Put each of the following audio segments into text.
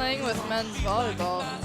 playing with men's volleyball.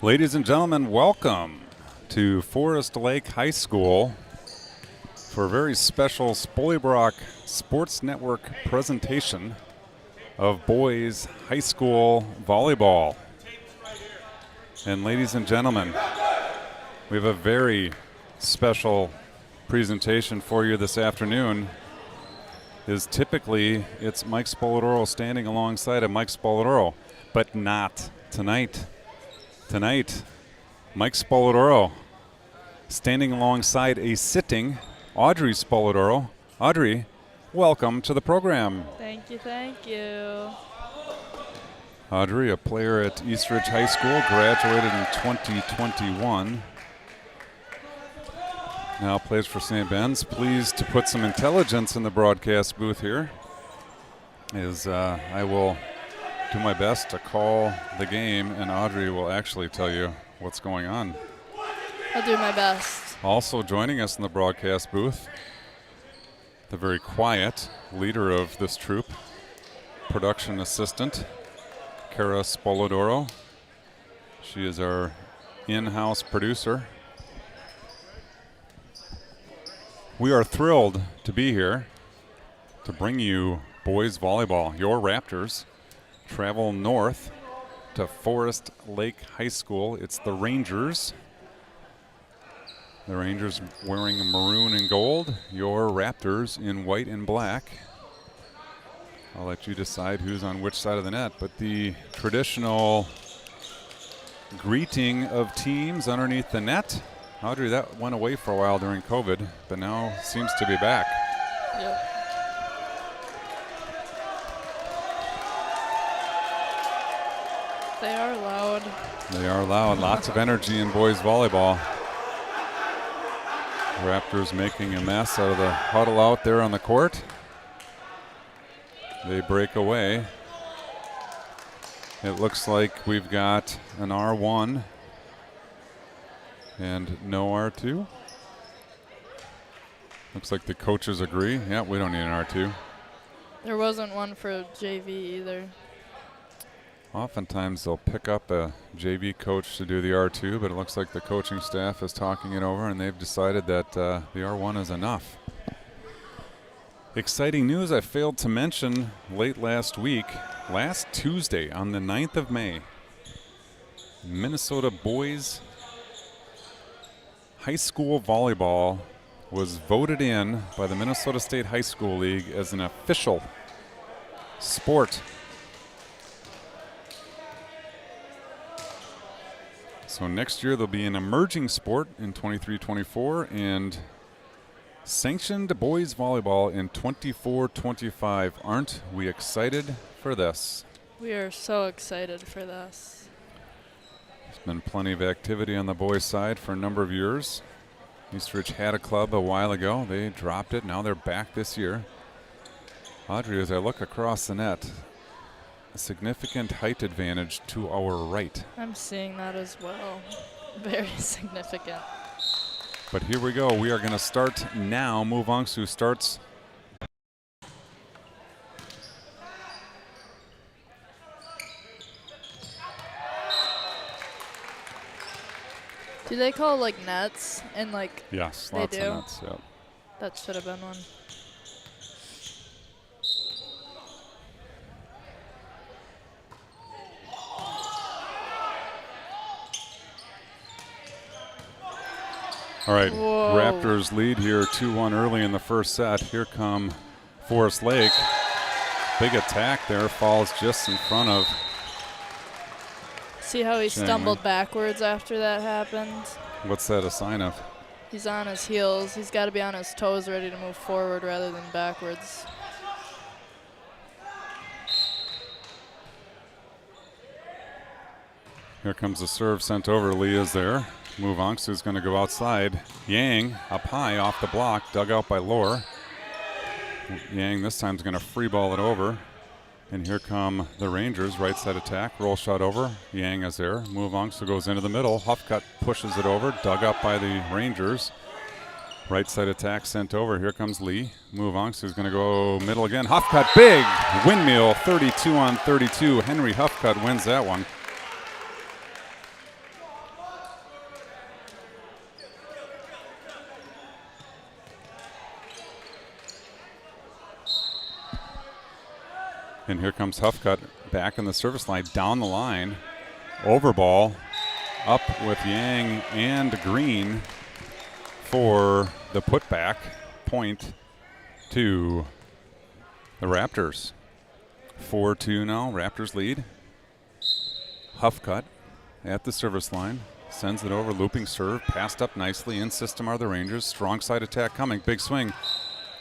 Ladies and gentlemen, welcome to Forest Lake High School for a very special Spoilbrook Sports Network presentation of boys high school volleyball. And ladies and gentlemen, we have a very special presentation for you this afternoon. Typically it's Mike Spoladoro standing alongside of Mike Spoladoro, but not tonight. Tonight, Mike Spoladoro standing alongside a sitting Audrey Spolidoro. Audrey, welcome to the program. Thank you, thank you. Audrey, a player at Eastridge High School, graduated in 2021. Now plays for St. Ben's. Pleased to put some intelligence in the broadcast booth here. I will do my best to call the game, and Audrey will actually tell you what's going on. I'll do my best. Also joining us in the broadcast booth, the very quiet leader of this troop, production assistant, Kara Spolidoro. She is our in-house producer. We are thrilled to be here to bring you boys volleyball. Your Raptors travel north to Forest Lake High School. It's the Rangers. The Rangers wearing maroon and gold. Your Raptors in white and black. I'll let you decide who's on which side of the net, but the traditional greeting of teams underneath the net. Audrey, that went away for a while during COVID, but now seems to be back. Yep. They are loud. They are loud. Lots of energy in boys volleyball. Raptors making a mess out of the huddle out there on the court. They break away. It looks like we've got an R1 and no R2. Looks like the coaches agree. Yeah, we don't need an R2. There wasn't one for JV either. Oftentimes they'll pick up a JV coach to do the R2, but it looks like the coaching staff is talking it over and they've decided that the R1 is enough. Exciting news I failed to mention late last week. Last Tuesday on the 9th of May, Minnesota boys high school volleyball was voted in by the Minnesota State High School League as an official sport. So next year there'll be an emerging sport in 23-24 and sanctioned boys volleyball in 24-25. Aren't we excited for this? We are so excited for this. There's been plenty of activity on the boys' side for a number of years. Eastridge had a club a while ago. They dropped it. Now they're back this year. Audrey, as I look across the net, a significant height advantage to our right. I'm seeing that as well. Very significant. But here we go. We are going to start now. Muvangsu starts. Do they call like nets and like? Yes, they lots do? of nets. Yep. That should have been one. All right, Whoa. Raptors lead here 2-1 early in the first set. Here come Forest Lake. Big attack there, falls just in front of. See how he Chang stumbled Wei. backwards after that happened? What's that a sign of? He's on his heels. He's got to be on his toes ready to move forward rather than backwards. Here comes the serve sent over. Lee is there. Muvangsu is going to go outside. Yang up high off the block, dug out by Lohr. Yang this time is going to free ball it over. And here come the Rangers, right side attack, roll shot over. Yang is there. Muvangsu goes into the middle. Huffcutt pushes it over, dug up by the Rangers. Right side attack sent over. Here comes Lee. Muvangsu is going to go middle again. Huffcutt, big windmill, 32-on-32. Henry Huffcutt wins that one. And here comes Huffcutt back in the service line, down the line, over ball, up with Yang and Green for the putback point to the Raptors. 4-2 now, Raptors lead. Huffcutt at the service line, sends it over, looping serve, passed up nicely. In system are the Rangers. Strong side attack coming, big swing.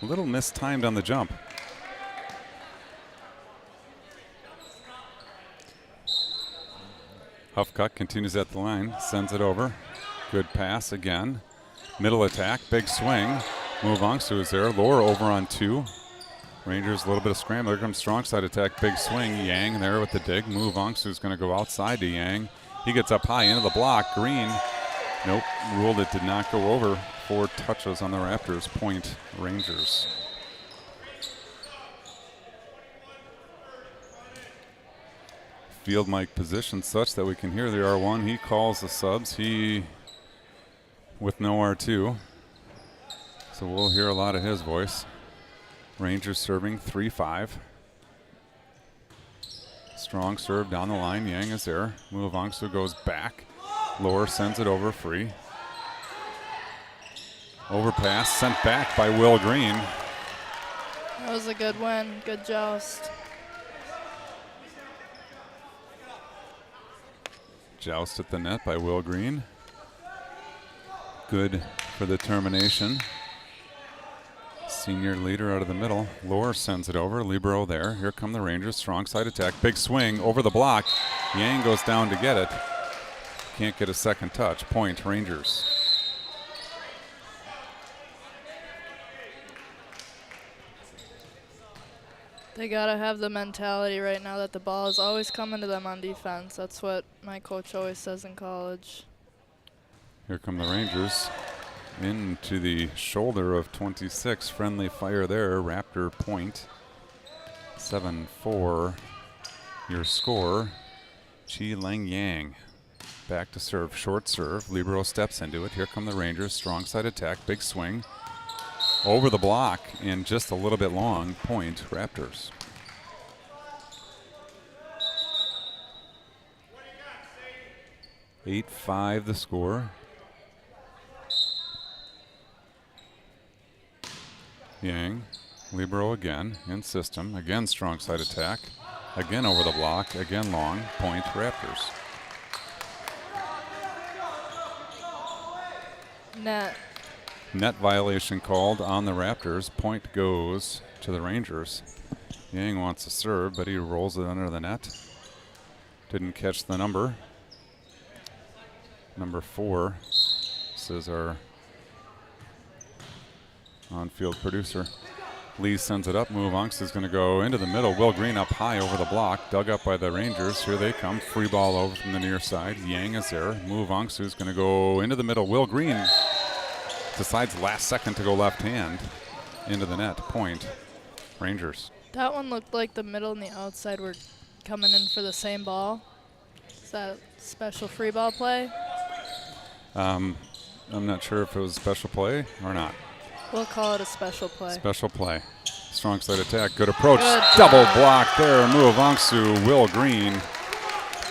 A little mistimed on the jump. Huffcutt continues at the line, sends it over. Good pass again. Middle attack, big swing. Muvangsu is there. Lower over on 2. Rangers a little bit of scramble. There comes strong side attack, big swing. Yang there with the dig. Muvangsu is going to go outside to Yang. He gets up high into the block. Green, nope, ruled it did not go over. 4 touches on the Raptors. Point Rangers. Field mic position such that we can hear the R1. He calls the subs. He with no R2. So we'll hear a lot of his voice. Rangers serving 3-5. Strong serve down the line. Yang is there. Muvangsu goes back. Lower sends it over free. Overpass sent back by Will Green. That was a good win. Good joust. Joust at the net by Will Green. Good for the termination. Senior leader out of the middle. Lower sends it over. Libero there. Here come the Rangers. Strong side attack. Big swing over the block. Yang goes down to get it. Can't get a second touch. Point Rangers. They gotta have the mentality right now that the ball is always coming to them on defense. That's what my coach always says in college. Here come the Rangers. Into the shoulder of 26. Friendly fire there. Raptor point. 7-4. Your score. Chi Leng Yang. Back to serve. Short serve. Libero steps into it. Here come the Rangers. Strong side attack. Big swing. Over the block and just a little bit long. Point Raptors. (8-5) the score. Yang, Libero again in system. Again strong side attack. Again over the block. Again long. Point Raptors. Net. Net violation called on the Raptors. Point goes to the Rangers. Yang wants to serve, but he rolls it under the net. Didn't catch the number. Number 4, says our on-field producer. Lee sends it up. Muvangsu is going to go into the middle. Will Green up high over the block. Dug up by the Rangers. Here they come. Free ball over from the near side. Yang is there. Muvangsu is going to go into the middle. Will Green decides last second to go left hand into the net. Point Rangers. That one looked like the middle and the outside were coming in for the same ball. Is that a special free ball play? I'm not sure if it was a special play or not. We'll call it a special play. Special play. Strong side attack. Good approach. Good. Double block there. Muvangsu. Will Green.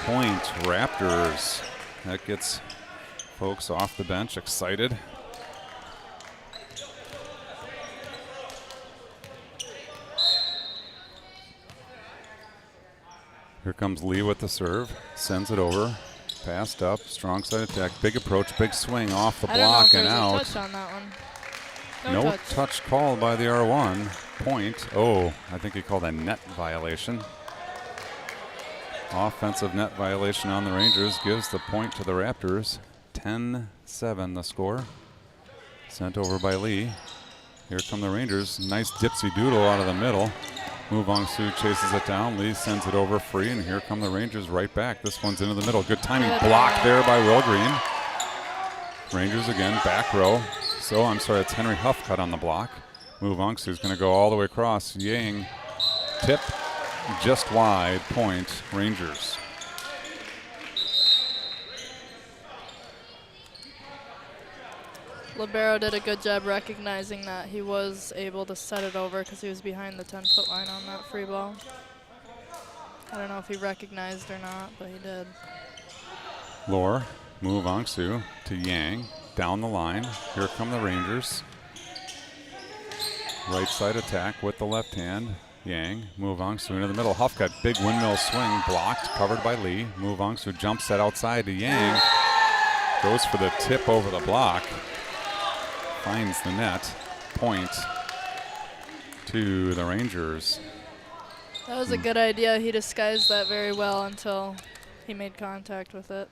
Point Raptors. That gets folks off the bench excited. Here comes Lee with the serve. Sends it over. Passed up. Strong side attack. Big approach. Big swing off the block and out. I don't know if there's a touch on that one. No touch called by the R1. Point. Oh, I think he called a net violation. Offensive net violation on the Rangers gives the point to the Raptors. 10-7 the score. Sent over by Lee. Here come the Rangers. Nice dipsy doodle out of the middle. Muvangsu chases it down. Lee sends it over free, and here come the Rangers right back. This one's into the middle. Good timing. Block there by Will Green. Rangers again, back row. So, I'm sorry, it's Henry Huffcutt on the block. Muvangsu's going to go all the way across. Yang, tip, just wide. Point, Rangers. Libero did a good job recognizing that he was able to set it over because he was behind the 10-foot line on that free ball. I don't know if he recognized or not, but he did. Lower, Muvangsu to Yang, down the line. Here come the Rangers. Right side attack with the left hand. Yang, Muvangsu into the middle. Huffcutt, big windmill swing, blocked, covered by Lee. Muvangsu jump set outside to Yang. Goes for the tip over the block. Finds the net. Point to the Rangers. That was a good idea. He disguised that very well until he made contact with it.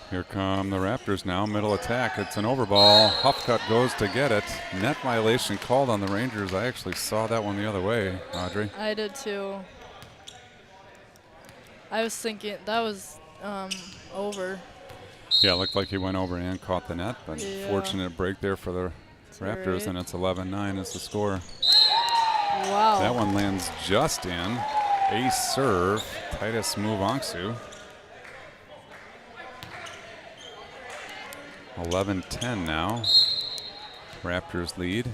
Here come the Raptors now. Middle attack. It's an overball. Huffcutt goes to get it. Net violation called on the Rangers. I actually saw that one the other way, Audrey. I did too. I was thinking that was over. Yeah, it looked like he went over and caught the net, but Yeah. fortunate break there for the Raptors, right. and it's 11-9 is the score. Wow. That one lands just in. Ace serve. Titus Muvangsu. 11-10 now. Raptors lead.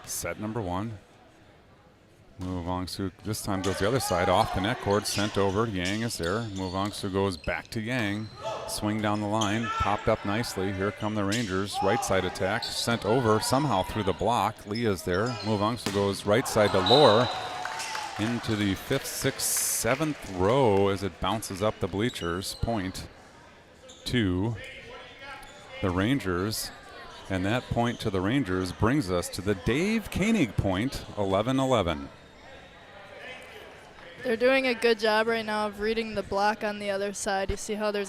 Set number 1. Muvangsu this time goes the other side, off the net cord, sent over. Yang is there. Muvangsu goes back to Yang. Swing down the line, popped up nicely. Here come the Rangers. Right side attack, sent over somehow through the block. Lee is there. Muvangsu goes right side to Lohr. Into the 5th, 6th, 7th row as it bounces up the bleachers. Point to the Rangers. And that point to the Rangers brings us to the Dave Koenig point, 11-11. They're doing a good job right now of reading the block on the other side. You see how they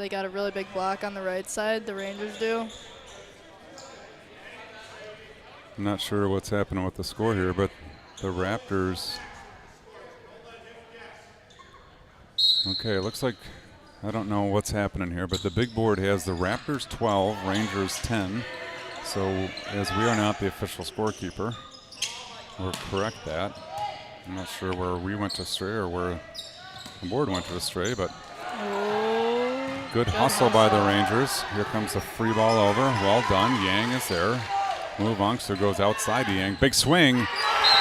got a really big block on the right side, the Rangers do? I'm not sure what's happening with the score here, but the Raptors. Okay, it looks like, I don't know what's happening here, but the big board has the Raptors 12, Rangers 10. So as we are not the official scorekeeper, we'll correct that. I'm not sure where we went astray or where the board went astray, but good hustle by the Rangers. Here comes the free ball over. Well done. Yang is there. Muvangsu goes outside to Yang. Big swing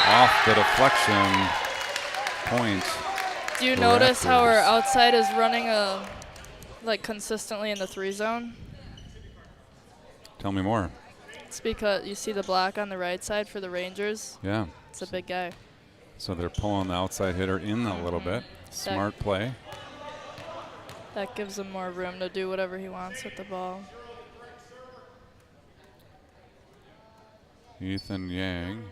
off the deflection. Point. Do you notice how our Raptors. outside is running like consistently in the 3 zone? Tell me more. It's because you see the block on the right side for the Rangers. Yeah. It's a big guy. So they're pulling the outside hitter in a little bit. Smart play. That gives him more room to do whatever he wants with the ball. Ethan Yang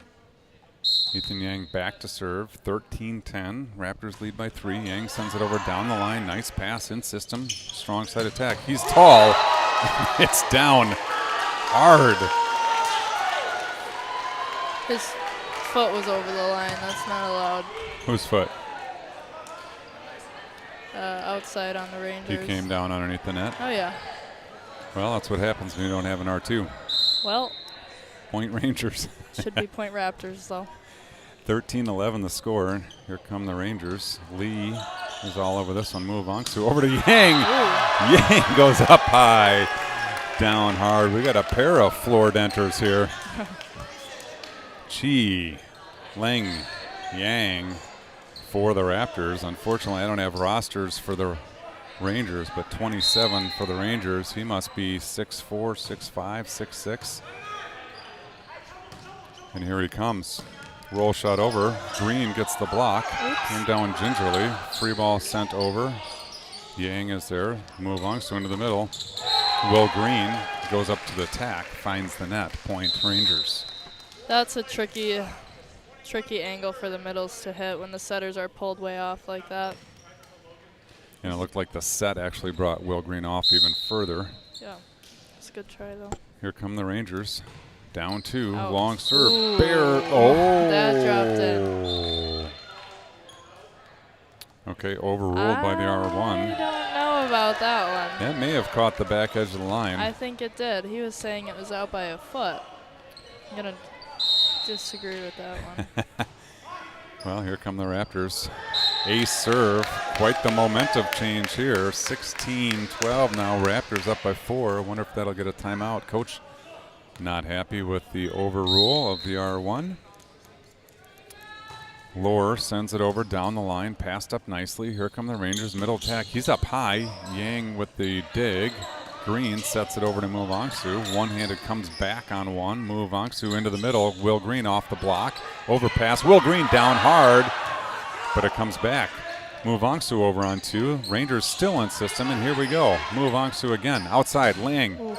back to serve. 13-10. Raptors lead by 3. Yang sends it over down the line. Nice pass in system. Strong side attack. He's tall. It's down hard. His foot was over the line. That's not allowed. Whose foot? Outside on the Rangers. He came down underneath the net. Oh, yeah. Well, that's what happens when you don't have an R2. Well, Point Rangers. should be point Raptors, though. 13-11 the score. Here come the Rangers. Lee is all over this one. Muvangsu over to Yang. Ooh. Yang goes up high, down hard. We got a pair of floor denters here. Chi, Leng, Yang for the Raptors. Unfortunately, I don't have rosters for the Rangers, but 27 for the Rangers. He must be 6'4", 6'5", 6'6". And here he comes. Roll shot over. Green gets the block. Came down gingerly. Free ball sent over. Yang is there. Muvangsu into the middle. Will Green goes up to the attack. Finds the net. Point Rangers. That's a tricky angle for the middles to hit when the setters are pulled way off like that. And it looked like the set actually brought Will Green off even further. Yeah, it's a good try though. Here come the Rangers. Down 2. Ouch. Long serve. Ooh, That dropped in. Okay, overruled by the R1. I don't know about that one. That may have caught the back edge of the line. I think it did. He was saying it was out by a foot. I'm going to disagree with that one. Well, here come the Raptors. Ace serve. Quite the momentum change here. 16-12 now. Raptors up by 4. I wonder if that'll get a timeout. Coach not happy with the overrule of the R1. Lohr sends it over down the line. Passed up nicely. Here come the Rangers. Middle attack. He's up high. Yang with the dig. Green sets it over to Muvangsu. One-handed comes back on one. Muvangsu into the middle. Will Green off the block. Overpass. Will Green down hard, but it comes back. Muvangsу over on 2. Rangers still in system, and here we go. Muvangsu again. Outside, Lang. Ooh.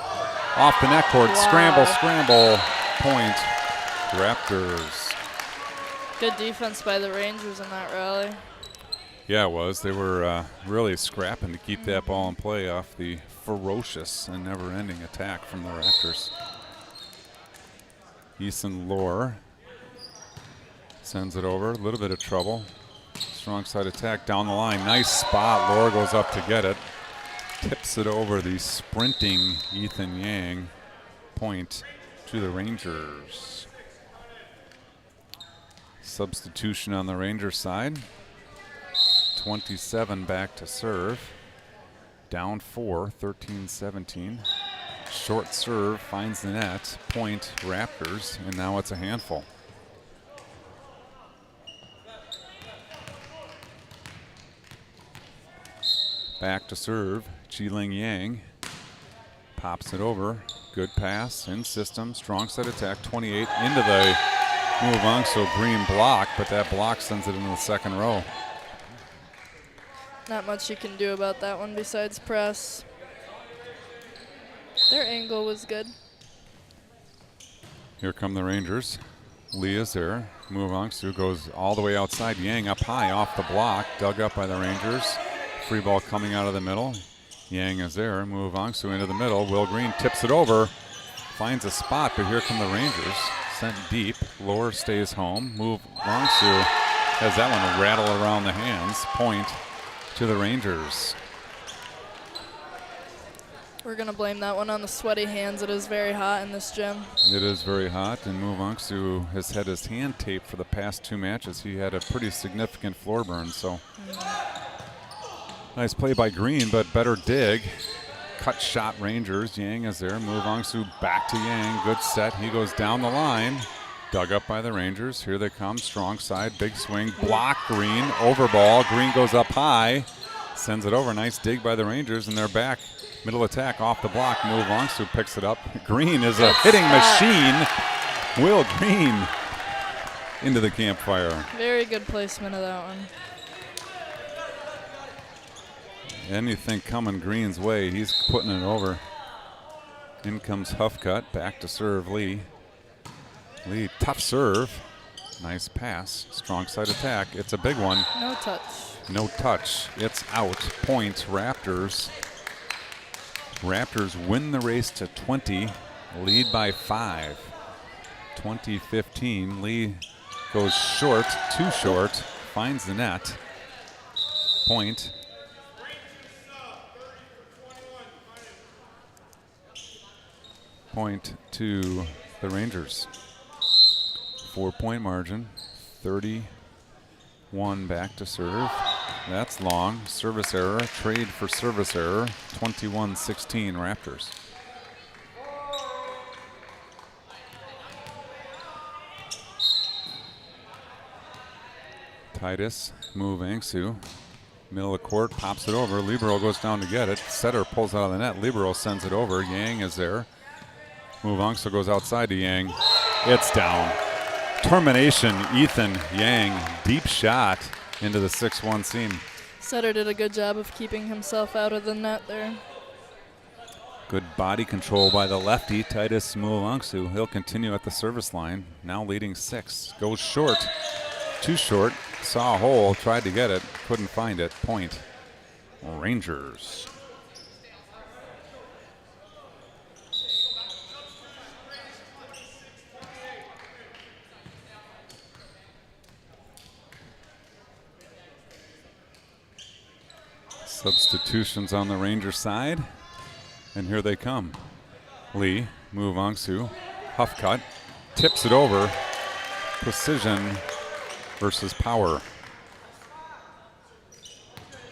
Off the net cord. Wow. Scramble. Point. Raptors. Good defense by the Rangers in that rally. Yeah, it was. They were really scrapping to keep that ball in play off the ferocious and never-ending attack from the Raptors. Ethan Lohr sends it over. A little bit of trouble. Strong side attack down the line. Nice spot. Lohr goes up to get it. Tips it over the sprinting Ethan Yang. Point to the Rangers. Substitution on the Rangers side. 27 back to serve. Down 4, 13-17. Short serve finds the net. Point Raptors, and now it's a handful. Back to serve. Chi-Ling Yang pops it over. Good pass in system. Strong side attack. 28 into the Muvangsu green block, but that block sends it into the second row. Not much you can do about that one besides press. Their angle was good. Here come the Rangers. Lee is there. Muvangsu goes all the way outside. Yang up high off the block. Dug up by the Rangers. Free ball coming out of the middle. Yang is there. Muvangsu into the middle. Will Green tips it over. Finds a spot, but here come the Rangers. Sent deep. Lohr stays home. Muvangsu has that one rattle around the hands. Point to the Rangers. We're going to blame that one on the sweaty hands. It is very hot in this gym. It is very hot, and Muvangsu has had his hand taped for the past 2 matches. He had a pretty significant floor burn, so. Nice play by Green, but better dig. Cut shot Rangers. Yang is there. Muvangsu back to Yang. Good set. He goes down the line. Dug up by the Rangers. Here they come. Strong side. Big swing. Block Green. Over ball. Green goes up high. Sends it over. Nice dig by the Rangers, and they're back. Middle attack off the block. Muvangsu picks it up. Green is a hitting machine. Will Green into the campfire. Very good placement of that one. Anything coming Green's way, he's putting it over. In comes Huffcut. Back to serve Lee. Lee, tough serve. Nice pass. Strong side attack. It's a big one. No touch. No touch. It's out. Point Raptors. Raptors win the race to 20. Lead by 5. 20-15. Lee goes short. Too short. Finds the net. Point. Point to the Rangers. 4-point margin. 31 back to serve. That's long. Service error. Trade for service error. 21-16 Raptors. Titus Muvangsu. Middle of court. Pops it over. Libero goes down to get it. Setter pulls out of the net. Libero sends it over. Yang is there. Muvangsu goes outside to Yang. It's down. Termination, Ethan Yang. Deep shot into the 6-1 seam. Setter did a good job of keeping himself out of the net there. Good body control by the lefty, Titus Muvangsu. He'll continue at the service line. Now leading 6. Goes short. Too short. Saw a hole. Tried to get it. Couldn't find it. Point. Rangers. Substitutions on the Rangers side, and here they come. Lee, Muvangsu, Huffcut, tips it over. Precision versus power.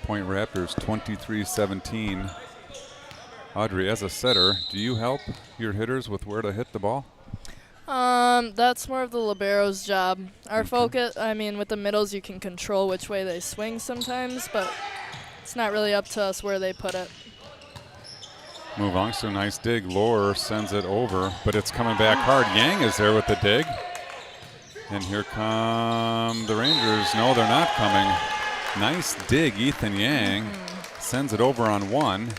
Point Raptors 23-17. Audrey, as a setter, do you help your hitters with where to hit the ball? That's more of the libero's job. Our focus, I mean, with the middles, you can control which way they swing sometimes, but it's not really up to us where they put it. Muvangsu, nice dig. Lohr sends it over, but it's coming back hard. Yang is there with the dig. And here come the Rangers. No, they're not coming. Nice dig, Ethan Yang. Sends it over on one.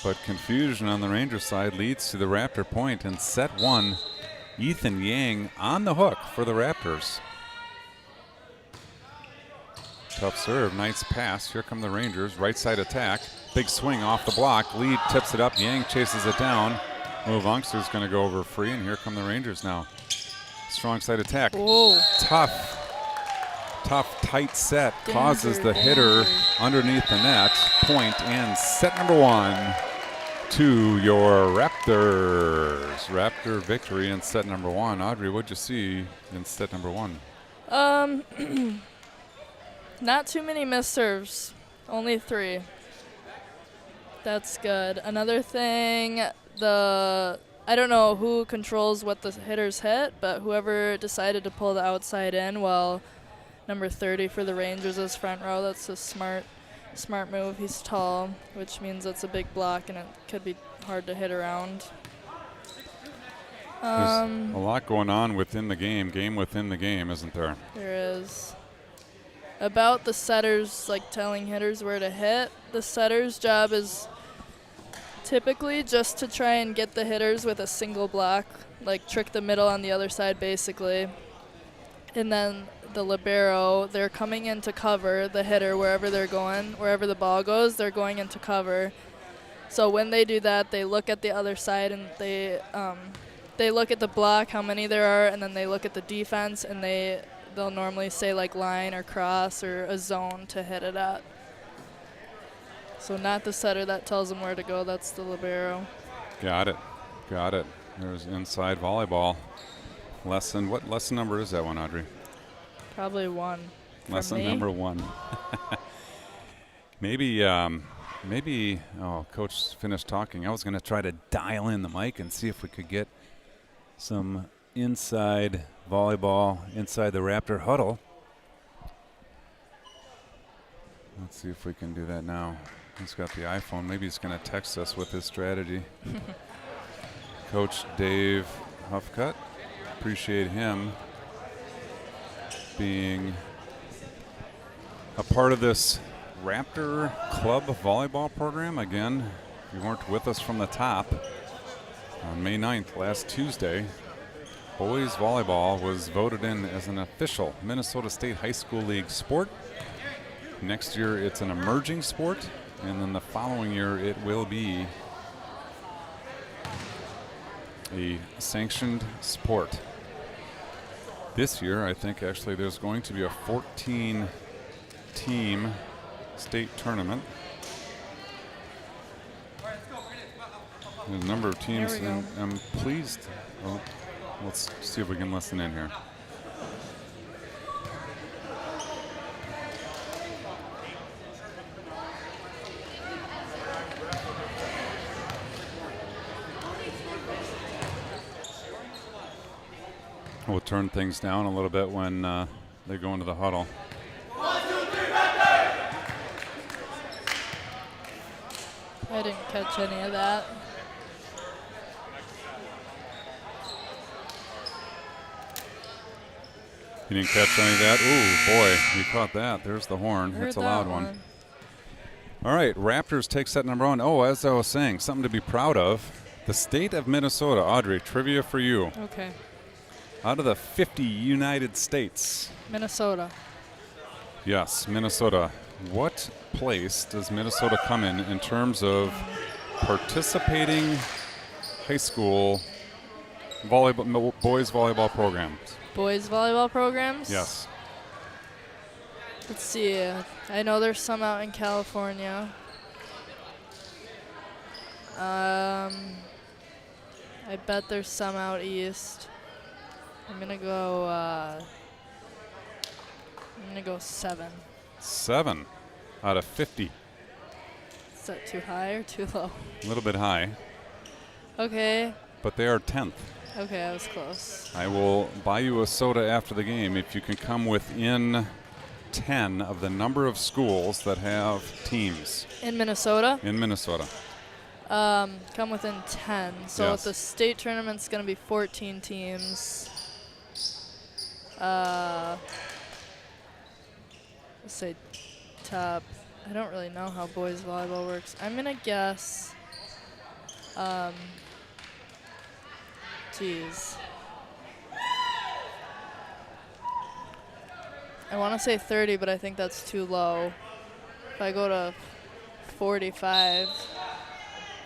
But confusion on the Ranger side leads to the Raptor point, and set one, Ethan Yang on the hook for the Raptors. Tough serve, nice pass. Here come the Rangers, right side attack. Big swing off the block. Lead tips it up, Yang chases it down. Movungster's going to go over free, and here come the Rangers now. Strong side attack. Whoa. Tough, tight set. Danger, Causes the hitter underneath the net. Point and set number one to your Raptors. Raptor victory in set number one. Audrey, what'd you see in set number one? Not too many missed serves. Only 3. That's good. Another thing, I don't know who controls what the hitters hit, but whoever decided to pull the outside in while number 30 for the Rangers is front row, that's a smart move. He's tall, which means it's a big block and it could be hard to hit around. There's a lot going on within the game within the game, isn't there? There is. About the setters, like telling hitters where to hit, the setter's job is typically just to try and get the hitters with a single block, like trick the middle on the other side basically. And then the libero, they're coming in to cover the hitter wherever they're going, wherever the ball goes, they're going into cover. So when they do that, they look at the other side and they look at the block, how many there are, and then they look at the defense and they'll normally say like line or cross or a zone to hit it at. So not the setter that tells them where to go, that's the libero. Got it. There's inside volleyball. What lesson number is that one, Audrey? Probably 1. Lesson number 1. Maybe, Coach finished talking. I was going to try to dial in the mic and see if we could get some inside volleyball inside the Raptor huddle. Let's see if we can do that now. He's got the iPhone. Maybe he's going to text us with his strategy. Coach Dave Huffcutt. Appreciate him being a part of this Raptor Club volleyball program. Again, if you weren't with us from the top, on May 9th, last Tuesday, boys volleyball was voted in as an official Minnesota State High School League sport. Next year it's an emerging sport, and then the following year it will be a sanctioned sport. This year, I think actually there's going to be a 14-team state tournament. There's a number of teams, and I'm pleased. Well, let's see if we can listen in here. We'll turn things down a little bit when they go into the huddle. 1, 2, 3, I didn't catch any of that. You didn't catch any of that? Ooh, boy, you caught that. There's the horn. Heard That's a loud that one. All right, Raptors take set number 1. Oh, as I was saying, something to be proud of. The state of Minnesota. Audrey, trivia for you. Okay. Out of the 50 United States. Minnesota. Yes, Minnesota. What place does Minnesota come in terms of participating high school volleyball, boys volleyball programs? Boys volleyball programs? Yes. Let's see. I know there's some out in California. I bet there's some out east. I'm gonna go 7. 7 out of 50. Is that too high or too low? A little bit high, Okay. but they are 10th. Okay, I was close. I will buy you a soda after the game if you can come within 10 of the number of schools that have teams In Minnesota? in Minnesota. Come within 10. So Yes. the state tournament's gonna be 14 teams. Let's say top. I don't really know how boys volleyball works. I'm gonna guess. Geez. I want to say 30, but I think that's too low. If I go to 45.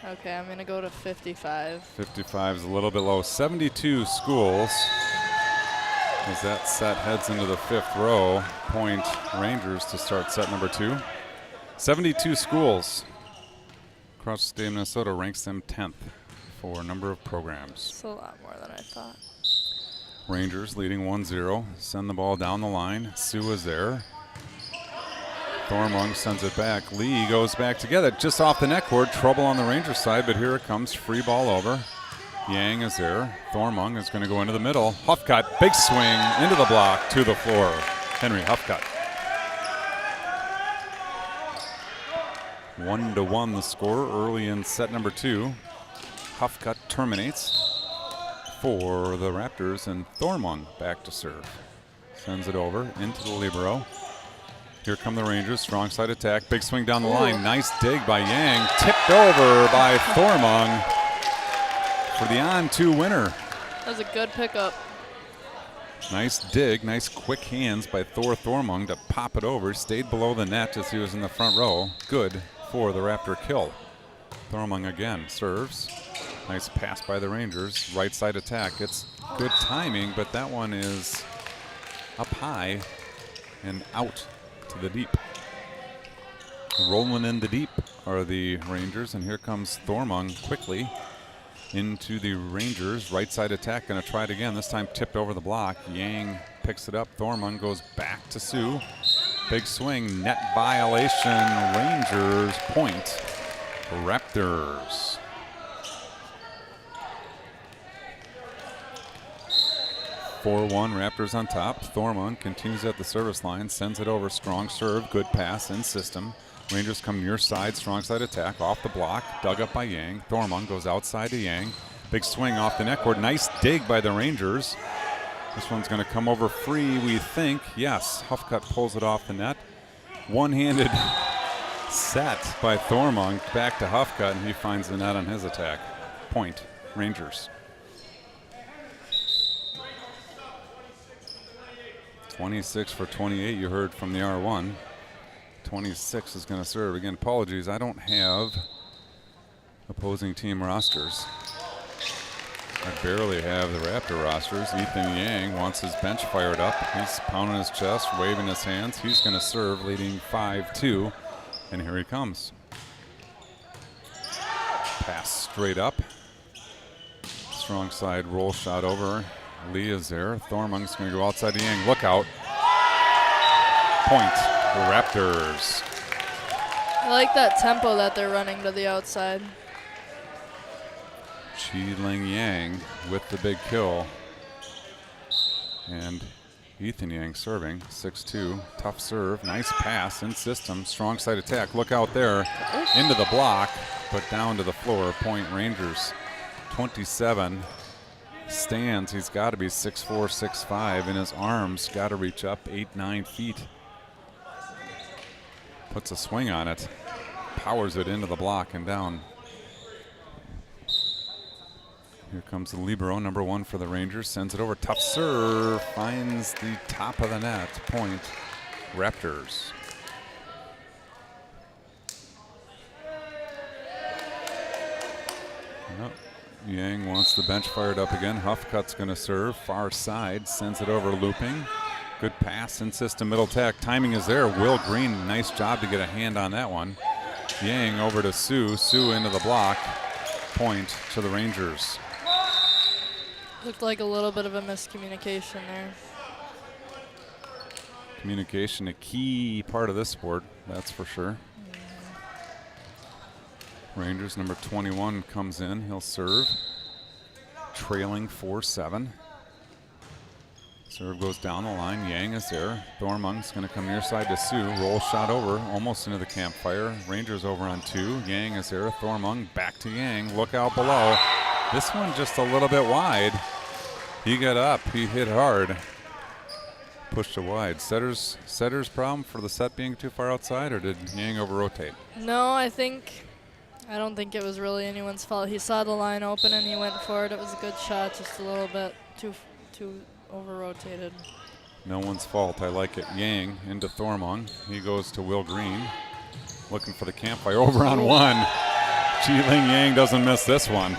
Okay, I'm gonna go to 55. 55 is a little bit low. 72 schools. As that set heads into the 5th row, point Rangers to start set number 2. 72 schools across the state of Minnesota ranks them 10th for number of programs. It's a lot more than I thought. Rangers leading 1-0. Send the ball down the line. Sue is there. Thormung sends it back. Lee goes back together just off the net cord. Trouble on the Rangers side, but here it comes. Free ball over. Yang is there. Thormung is going to go into the middle. Huffcutt, big swing into the block to the floor. Henry Huffcutt. 1-1 the score early in set number 2. Huffcutt terminates for the Raptors, and Thormung back to serve. Sends it over into the libero. Here come the Rangers, strong side attack, big swing down the line, nice dig by Yang, tipped over by Thormung for the on-2 winner. That was a good pickup. Nice dig, nice quick hands by Thormung to pop it over, stayed below the net as he was in the front row. Good for the Raptor kill. Thormung again serves. Nice pass by the Rangers, right side attack. It's good timing, but that one is up high and out to the deep. Rolling in the deep are the Rangers, and here comes Thormung quickly into the Rangers. Right side attack, gonna try it again. This time tipped over the block. Yang picks it up. Thormung goes back to Sue. Big swing, net violation. Rangers point. Raptors. (4-1) Raptors on top. Thormung continues at the service line, sends it over, strong serve, good pass in system. Rangers come near side, strong side attack, off the block, dug up by Yang. Thormung goes outside to Yang. Big swing off the net cord, nice dig by the Rangers. This one's gonna come over free, we think. Yes, Huffcutt pulls it off the net. One-handed set by Thormung, back to Huffcutt, and he finds the net on his attack. Point, Rangers. 26 for 28, you heard from the R1. 26 is going to serve. Again, apologies, I don't have opposing team rosters. I barely have the Raptor rosters. Ethan Yang wants his bench fired up. He's pounding his chest, waving his hands. He's going to serve, leading 5-2, and here he comes. Pass straight up. Strong side roll shot over. Lee is there. Thormung's going to go outside to Yang. Look out. Point, the Raptors. I like that tempo that they're running to the outside. Chi-Ling Yang with the big kill. And Ethan Yang serving, 6-2. Tough serve, nice pass in system. Strong side attack. Look out there. Into the block, but down to the floor. Point Rangers. 27. Stands, he's got to be 6'4", 6'5", and his arms got to reach up 8-9 feet. Puts a swing on it, powers it into the block and down. Here comes the libero, number 1 for the Rangers, sends it over, tough serve, finds the top of the net. Point, Raptors. Yep. Yang wants the bench fired up again. Huffcutt's going to serve. Far side. Sends it over looping. Good pass in system. Middle attack. Timing is there. Will Green, nice job to get a hand on that one. Yang over to Sue. Sue into the block. Point to the Rangers. Looked like a little bit of a miscommunication there. Communication, a key part of this sport, that's for sure. Rangers number 21 comes in. He'll serve. Trailing 4-7. Serve goes down the line. Yang is there. Thormung's going to come near side to Sue. Roll shot over, almost into the campfire. Rangers over on 2. Yang is there. Thormung back to Yang. Look out below. This one just a little bit wide. He got up. He hit hard. pushed it wide. Setter's problem for the set being too far outside, or did Yang over-rotate? No, I don't think it was really anyone's fault. He saw the line open and he went for it. It was a good shot, just a little bit too over-rotated. No one's fault. I like it. Yang into Thormong. He goes to Will Green. Looking for the campfire. Over on one. Chi-Ling Yang doesn't miss this one.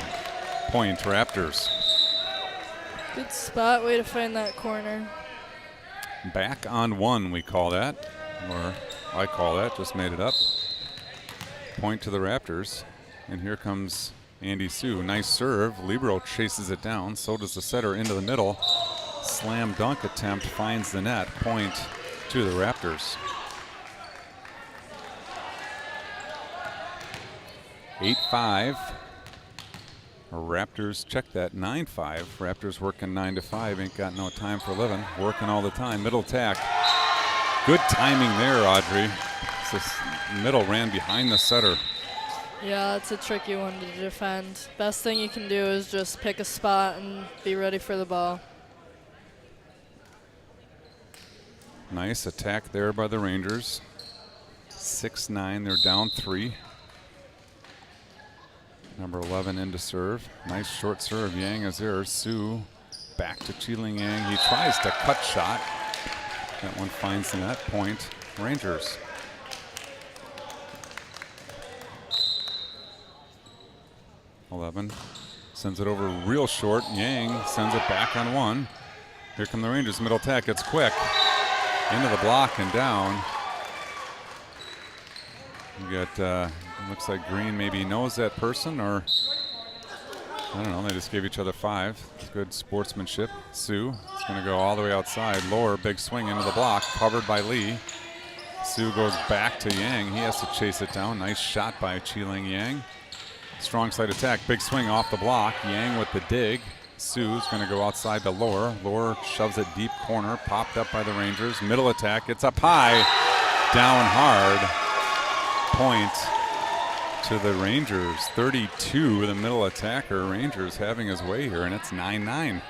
Point, Raptors. Good spot. Way to find that corner. Back on one, we call that. Or I call that. Just made it up. Point to the Raptors. And here comes Andy Sue. Nice serve. Libero chases it down. So does the setter into the middle. Slam dunk attempt finds the net. Point to the Raptors. 8-5. Raptors check that. 9-5. Raptors working 9 to 5. Ain't got no time for living. Working all the time. Middle attack. Good timing there, Audrey. This middle ran behind the setter. Yeah, it's a tricky one to defend. Best thing you can do is just pick a spot and be ready for the ball. Nice attack there by the Rangers. 6-9, they're down 3. Number 11 into serve. Nice short serve. Yang is there. Sue back to Chi-Ling Yang. He tries to cut shot. That one finds the net. Point, Rangers. Sends it over real short. Yang sends it back on one. Here come the Rangers. Middle attack. It's quick. Into the block and down. You got, looks like Green maybe knows that person, or I don't know, they just gave each other 5. It's good sportsmanship. Sue is going to go all the way outside. Lower, big swing into the block, covered by Lee. Sue goes back to Yang. He has to chase it down. Nice shot by Chi-Ling Yang. Strong side attack, big swing off the block. Yang with the dig. Sue's going to go outside to Lower. Lower shoves it deep corner, popped up by the Rangers. Middle attack, it's up high, down hard. Point to the Rangers. 32, the middle attacker. Rangers having his way here, and it's 9-9.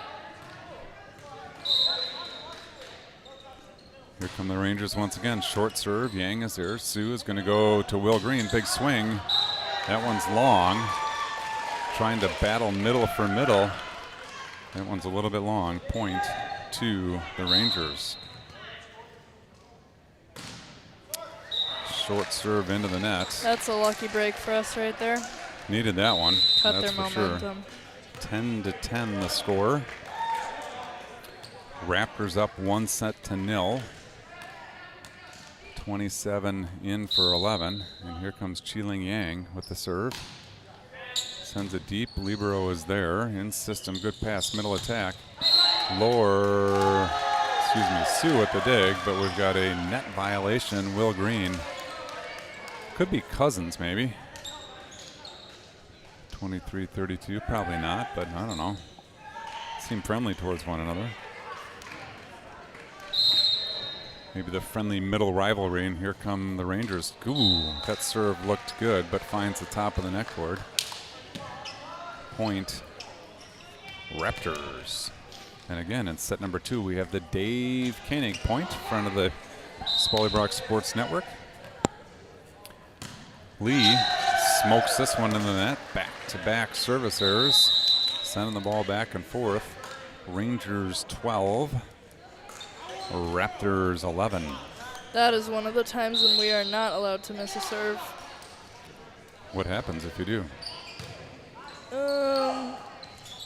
Here come the Rangers once again. Short serve, Yang is there. Sue is going to go to Will Green. Big swing. That one's long. Trying to battle middle for middle. That one's a little bit long. Point to the Rangers. Short serve into the net. That's a lucky break for us right there. Needed that one. Cut that's their for momentum. Sure. 10-10 the score. Raptors up 1-0. 27 in for 11. And here comes Chi-Ling Yang with the serve. Sends it deep. Libero is there. In system. Good pass. Middle attack. Lower. Sue at the dig, but we've got a net violation. Will Green. Could be Cousins, maybe. 23-32. Probably not, but I don't know. Seem friendly towards one another. Maybe the friendly middle rivalry, and here come the Rangers. Ooh, that serve looked good, but finds the top of the net cord. Point, Raptors. And again, in set number 2, we have the Dave Koenig point in front of the Spollybrock Sports Network. Lee smokes this one in the net. Back-to-back service errors. Sending the ball back and forth. Rangers 12. Raptors 11. That is one of the times when we are not allowed to miss a serve. What happens if you do?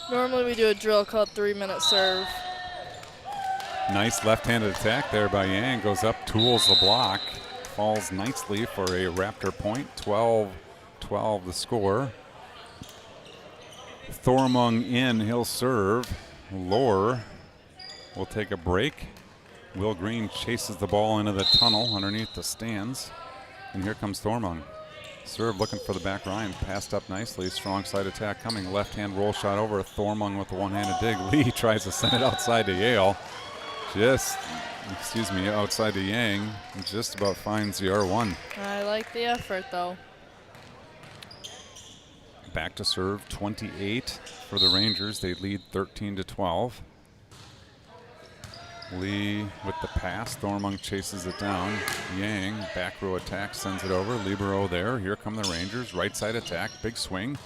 Normally we do a drill called 3-minute serve. Nice left-handed attack there by Yang. Goes up, tools the block. Falls nicely for a Raptor point. 12-12 the score. Thormong in, he'll serve. Lower will take a break. Will Green chases the ball into the tunnel underneath the stands. And here comes Thormong. Serve looking for the back line. Passed up nicely. Strong side attack coming. Left-hand roll shot over. Thormong with the one-handed dig. Lee tries to send it outside to Yale. Outside to Yang. Just about finds the R1. I like the effort, though. Back to serve. 28 for the Rangers. They lead 13-12. Lee with the pass. Thormung chases it down. Yang, back row attack, sends it over. Libero there. Here come the Rangers. Right side attack. Big swing.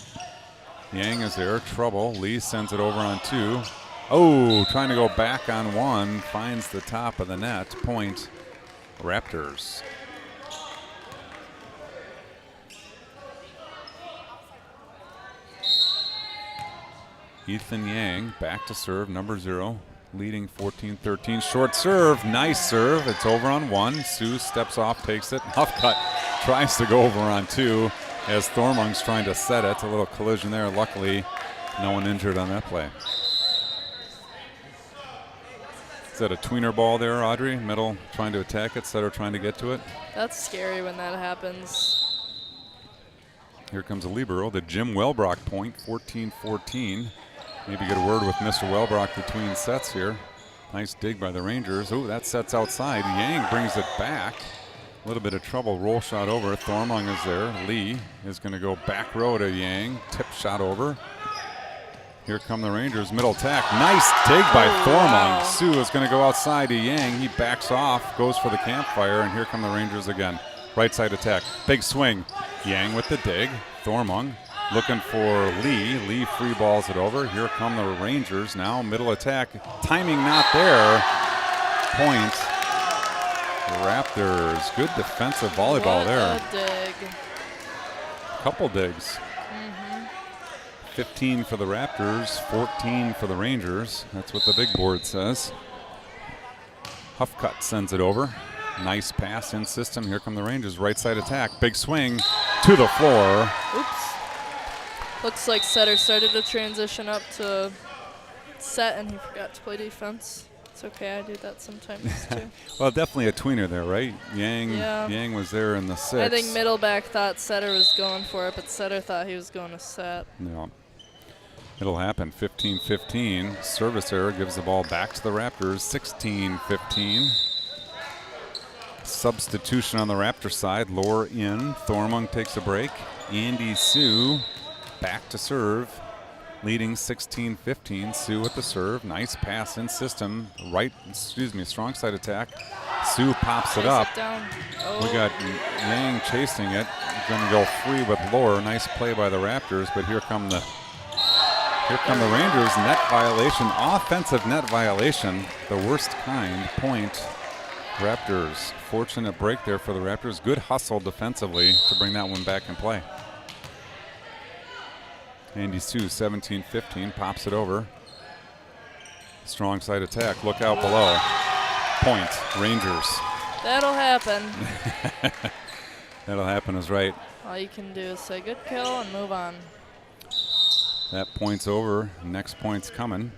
Yang is there. Trouble. Lee sends it over on 2. Oh, trying to go back on 1. Finds the top of the net. Point, Raptors. Ethan Yang back to serve, number 0, leading 14-13. Short serve, nice serve. It's over on 1. Sue steps off, takes it. Huffcutt tries to go over on 2 as Thormung's trying to set it. A little collision there. Luckily, no one injured on that play. Is that a tweener ball there, Audrey? Middle trying to attack it, setter trying to get to it. That's scary when that happens. Here comes a libero, the Jim Wellbrock point, 14-14. Maybe get a word with Mr. Wellbrock between sets here. Nice dig by the Rangers. Oh, that set's outside. Yang brings it back. A little bit of trouble. Roll shot over. Thormung is there. Lee is going to go back row to Yang. Tip shot over. Here come the Rangers. Middle attack. Nice dig by Thormung. Wow. Sue is going to go outside to Yang. He backs off, goes for the campfire, and here come the Rangers again. Right side attack. Big swing. Yang with the dig. Thormung looking for Lee. Lee free balls it over. Here come the Rangers now. Middle attack. Timing not there. Point. Raptors. Good defensive volleyball What there. a dig. Couple digs. 15 for the Raptors, 14 for the Rangers. That's what the big board says. Huffcutt sends it over. Nice pass in system. Here come the Rangers. Right side attack. Big swing to the floor. Oops. Looks like setter started to transition up to set and he forgot to play defense. It's okay, I do that sometimes too. Well, definitely a tweener there, right? Yeah. Yang was there in the 6. I think middle back thought setter was going for it, but setter thought he was going to set. No. It'll happen. 15-15. Service error gives the ball back to the Raptors. 16-15. Substitution on the Raptor side. Lower in. Thormung takes a break. Andy Sue back to serve. Leading 16-15. Sue with the serve. Nice pass in system. Strong side attack. Sue pops it up. Down. We Oh, got Yang chasing it. Going to go free with Lohr. Nice play by the Raptors, but here come the Rangers. Net violation. Offensive net violation. The worst kind. Point. Raptors. Fortunate break there for the Raptors. Good hustle defensively to bring that one back in play. Andy Sue, 17-15, pops it over. Strong side attack. Look out below. Point. Rangers. that'll happen. That'll happen is right. All you can do is say good kill and move on. That point's over. Next point's coming.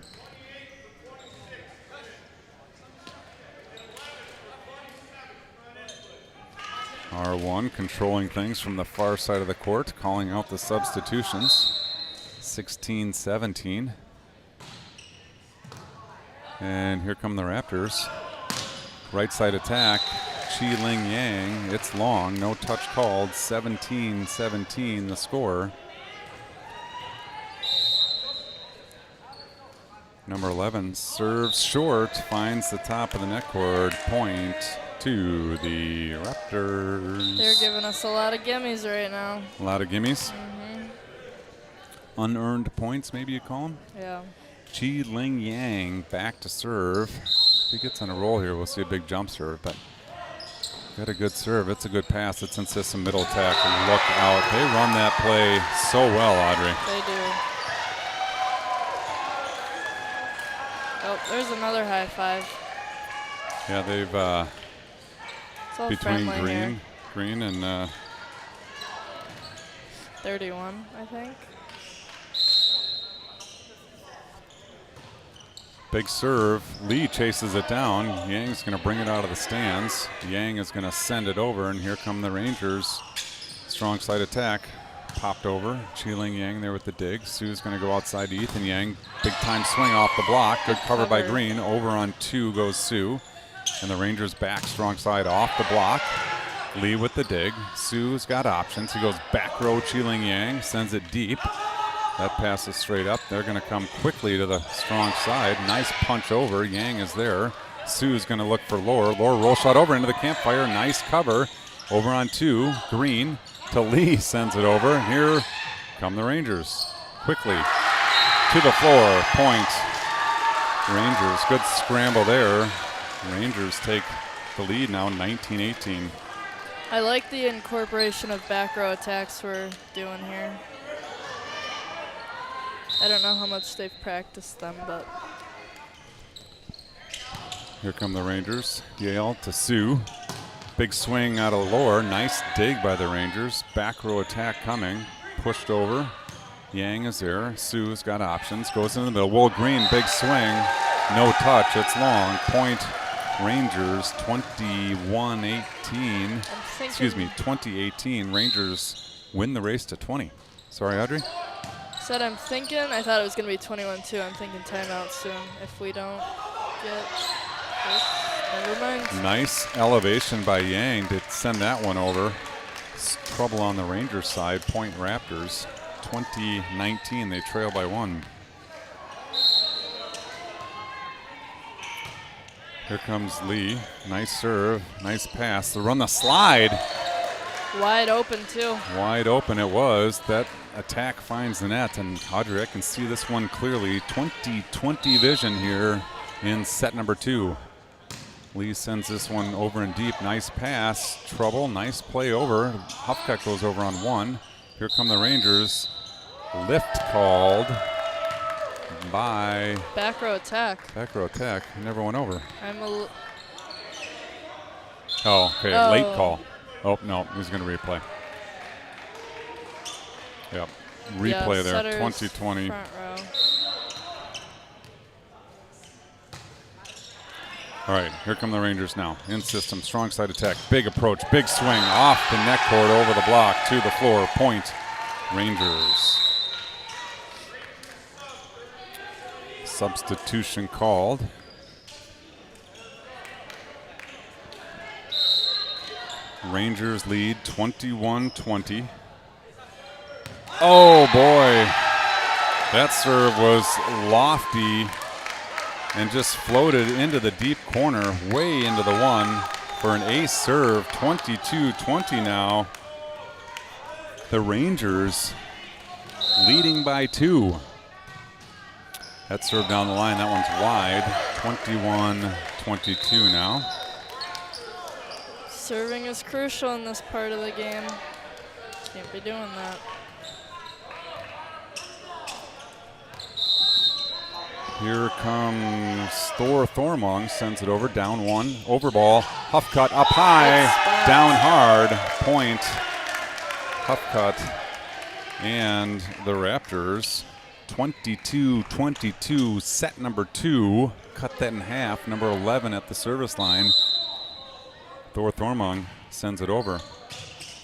R1 controlling things from the far side of the court, calling out the substitutions. 16-17. And here come the Raptors. Right side attack. Chi Ling Yang. It's long. No touch called. 17-17 the score. Number 11 serves short. Finds the top of the net cord. Point to the Raptors. They're giving us a lot of gimmies right now. A lot of gimmies. Unearned points, maybe you call them. Yeah. Chi Ling Yang back to serve. If he gets on a roll here, we'll see a big jump serve, but got a good serve. It's a good pass. It's in system middle attack. And look out. They run that play so well, Audrey. They do. Oh, there's another high five. Yeah, they've It's all between friendly here. Green and 31, I think. big serve. Lee chases it down. Yang's going to bring it out of the stands. Yang is going to send it over, and here come the Rangers. Strong side attack. Popped over. Chi Ling Yang there with the dig. Sue's going to go outside to Ethan Yang. Big time swing off the block. Good cover by Green. Over on 2 goes Sue. And the Rangers back strong side off the block. Lee with the dig. Sue's got options. He goes back row. Chi Ling Yang sends it deep. That passes straight up. They're going to come quickly to the strong side. Nice punch over. Yang is there. Sue's going to look for Lore. Lore roll shot over into the campfire. Nice cover. Over on 2. Green to Lee, sends it over. Here come the Rangers. Quickly to the floor. Point. Rangers. Good scramble there. Rangers take the lead now, 19-18. I like the incorporation of back row attacks we're doing here. I don't know how much they've practiced them, but Here come the Rangers. Yale to Sue. Big swing out of Lore. Nice dig by the Rangers. Back row attack coming. Pushed over. Yang is there. Sue's got options. Goes into the middle. Will Green, big swing. No touch. It's long. Point Rangers 21-18. Excuse me, 20-18. Rangers win the race to 20. Sorry, Audrey? said I'm thinking. I thought it was going to be 21-2. I'm thinking timeout soon if we don't get this. Never mind. Nice elevation by Yang to send that one over. Trouble on the Rangers side. Point Raptors. 20-19. They trail by 1. Here comes Lee. Nice serve. Nice pass. The run the slide. Wide open, too. Wide open it was. That attack finds the net. And Audrey, I can see this one clearly. 20-20 vision here in set number 2. Lee sends this one over and deep. Nice pass. Trouble. Nice play over. Huffcutt goes over on 1. Here come the Rangers. Lift called by Back row attack. back row attack. Never went over. I'm Oh, okay. Oh. Late call. Oh, no. He's going to replay. Yep. Replay there. Sutter's 20-20. front row. All right. Here come the Rangers now. In system. Strong side attack. Big approach. Big swing. Off the net cord. Over the block. To the floor. Point. Rangers. Substitution called. Rangers lead 21-20. Oh boy. That serve was lofty and just floated into the deep corner, way into the 1 for an ace serve. 22-20 now. The Rangers leading by 2. That serve down the line, that one's wide. 21-22 now. Serving is crucial in this part of the game. Can't be doing that. Here comes Thor Thormong, sends it over, down 1, over ball, Huffcutt up high, down hard, point, Huffcutt, and the Raptors, 22-22, set number 2, cut that in half, number 11 at the service line. Thor Thormong sends it over.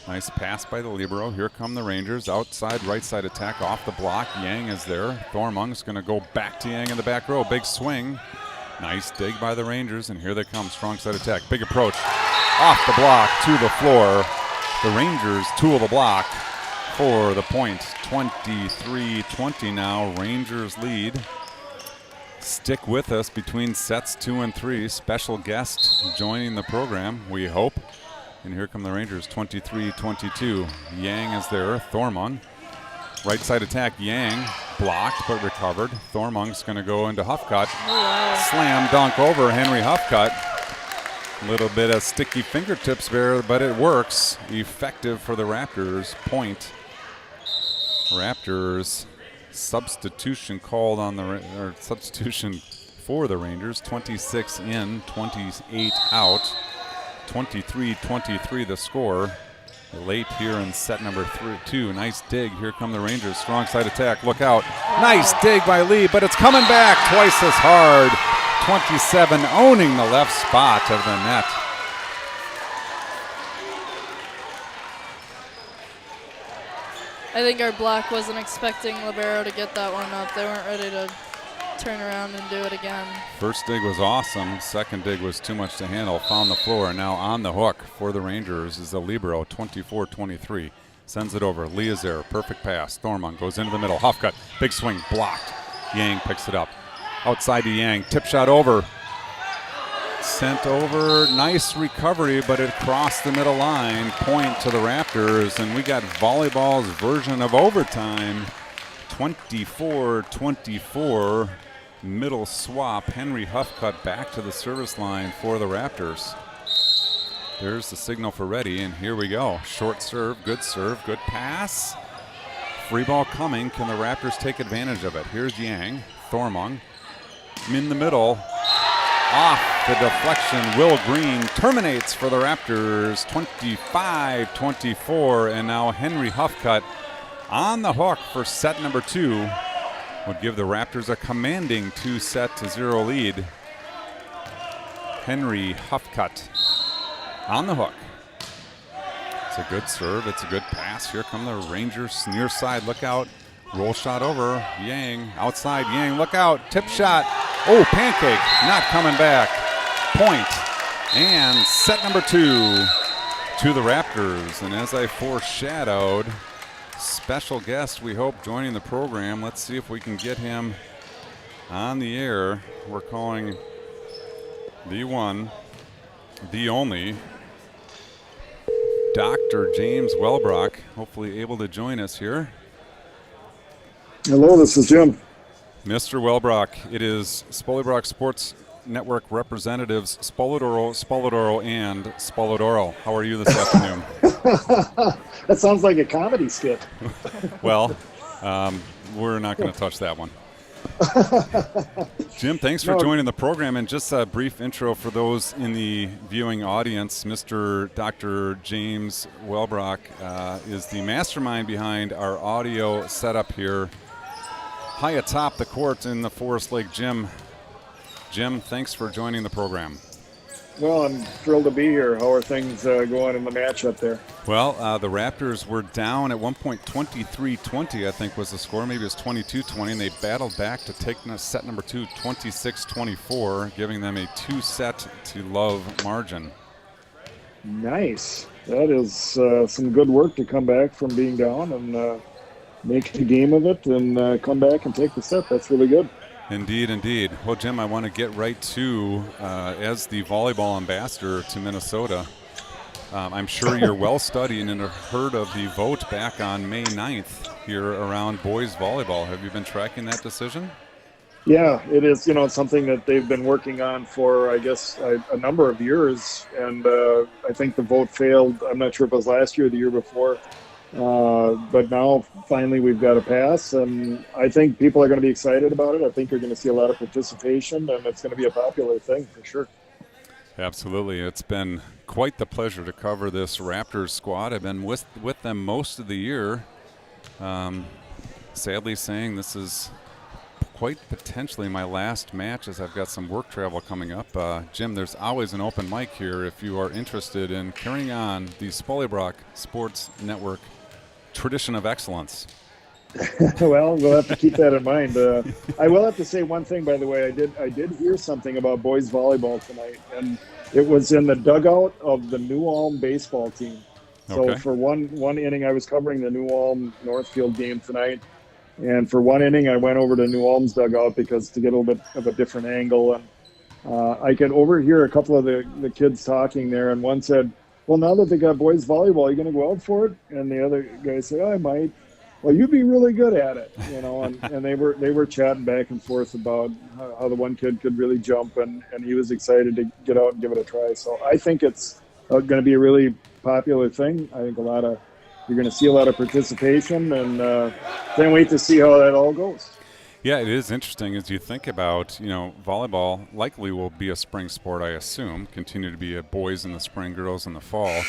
Nice pass by the libero. Here come the Rangers. Outside, right side attack off the block. Yang is there. Thormong's going to go back to Yang in the back row. Big swing. Nice dig by the Rangers, and here they come. Strong side attack. Big approach. Off the block to the floor. The Rangers tool the block for the point. 23-20 now. Rangers lead. Stick with us between sets 2 and 3. Special guest joining the program, we hope. And here come the Rangers, 23-22. Yang is there, Thormong. Right side attack, Yang blocked but recovered. Thormong's going to go into Huffcutt. Oh, wow. Slam dunk over Henry Huffcutt. A little bit of sticky fingertips there, but it works. Effective for the Raptors. Point. Raptors. Substitution called on the substitution for the Rangers. 26 in, 28 out. 23-23 the score. Late here in set number 2. Nice dig. Here come the Rangers. Strong side attack. Look out. Wow. Nice dig by Lee, but it's coming back twice as hard. 27 owning the left spot of the net. I think our block wasn't expecting libero to get that one up. They weren't ready to turn around and do it again. First dig was awesome. Second dig was too much to handle. Found the floor. Now on the hook for the Rangers is the libero. 24-23. Sends it over. Lee is there. Perfect pass. Thormong goes into the middle. Huffcutt. Big swing. Blocked. Yang picks it up. Outside to Yang. Tip shot over. Sent over, nice recovery, but it crossed the middle line. Point to the Raptors, and we got volleyball's version of overtime. 24-24, middle swap. Henry Huffcutt back to the service line for the Raptors. There's the signal for ready, and here we go. Short serve, good pass. Free ball coming. Can the Raptors take advantage of it? Here's Yang, Thormung in the middle. Off the deflection, Will Green terminates for the Raptors, 25-24, and now Henry Huffcutt on the hook for set number 2 would give the Raptors a commanding 2-0 lead. Henry Huffcutt on the hook. It's a good serve, it's a good pass. Here come the Rangers near side, look out. Roll shot over, Yang, outside, Yang, look out, tip shot. Oh, pancake, not coming back. Point, and set number 2 to the Raptors. And as I foreshadowed, special guest, we hope, joining the program. Let's see if we can get him on the air. We're calling the one, the only, Dr. James Welbrock, hopefully able to join us here. Hello, this is Jim. Mr. Welbrock, it is Spolybrock Sports Network representatives Spolidoro, and Spolidoro. How are you this afternoon? That sounds like a comedy skit. Well, we're not going to touch that one. Jim, thanks for joining the program. And just a brief intro for those in the viewing audience. Mr. Dr. James Welbrock is the mastermind behind our audio setup here high atop the court in the Forest Lake Gym. Jim, thanks for joining the program. Well, I'm thrilled to be here. How are things going in the match up there? Well, the Raptors were down at one point 23-20, I think was the score. Maybe it was 22-20, and they battled back to take set number 2, 26-24, giving them a 2-set-to-love margin. Nice. That is some good work to come back from being down and make a game of it and come back and take the set. That's really good. Indeed, indeed. Well, Jim, I want to get right to, as the volleyball ambassador to Minnesota, I'm sure you're well studied and have heard of the vote back on May 9th here around boys volleyball. Have you been tracking that decision? Yeah, it is, it's something that they've been working on for, I guess, a number of years. And I think the vote failed. I'm not sure if it was last year or the year before. But now finally we've got a pass, and I think people are going to be excited about it. I think you're going to see a lot of participation, and it's going to be a popular thing for sure. Absolutely. It's been quite the pleasure to cover this Raptors squad. I've been with them most of the year. Sadly saying this is quite potentially my last match, as I've got some work travel coming up. Jim, there's always an open mic here if you are interested in carrying on the Spolybrock Sports Network tradition of excellence. Well, we'll have to keep that in mind. I will have to say one thing, by the way. I did hear something about boys volleyball tonight, and it was in the dugout of the New Ulm baseball team. So okay. For one inning, I was covering the New Ulm Northfield game tonight, and for one inning, I went over to New Ulm's dugout because to get a little bit of a different angle, and I could overhear a couple of the kids talking there, and one said, "Well, now that they got boys volleyball, are you going to go out for it?" And the other guy said, "Oh, I might." Well, you'd be really good at it, and they were chatting back and forth about how the one kid could really jump, and he was excited to get out and give it a try. So I think it's going to be a really popular thing. I think you're going to see a lot of participation, and can't wait to see how that all goes. Yeah, it is interesting as you think about, volleyball likely will be a spring sport, I assume, continue to be a boys in the spring, girls in the fall.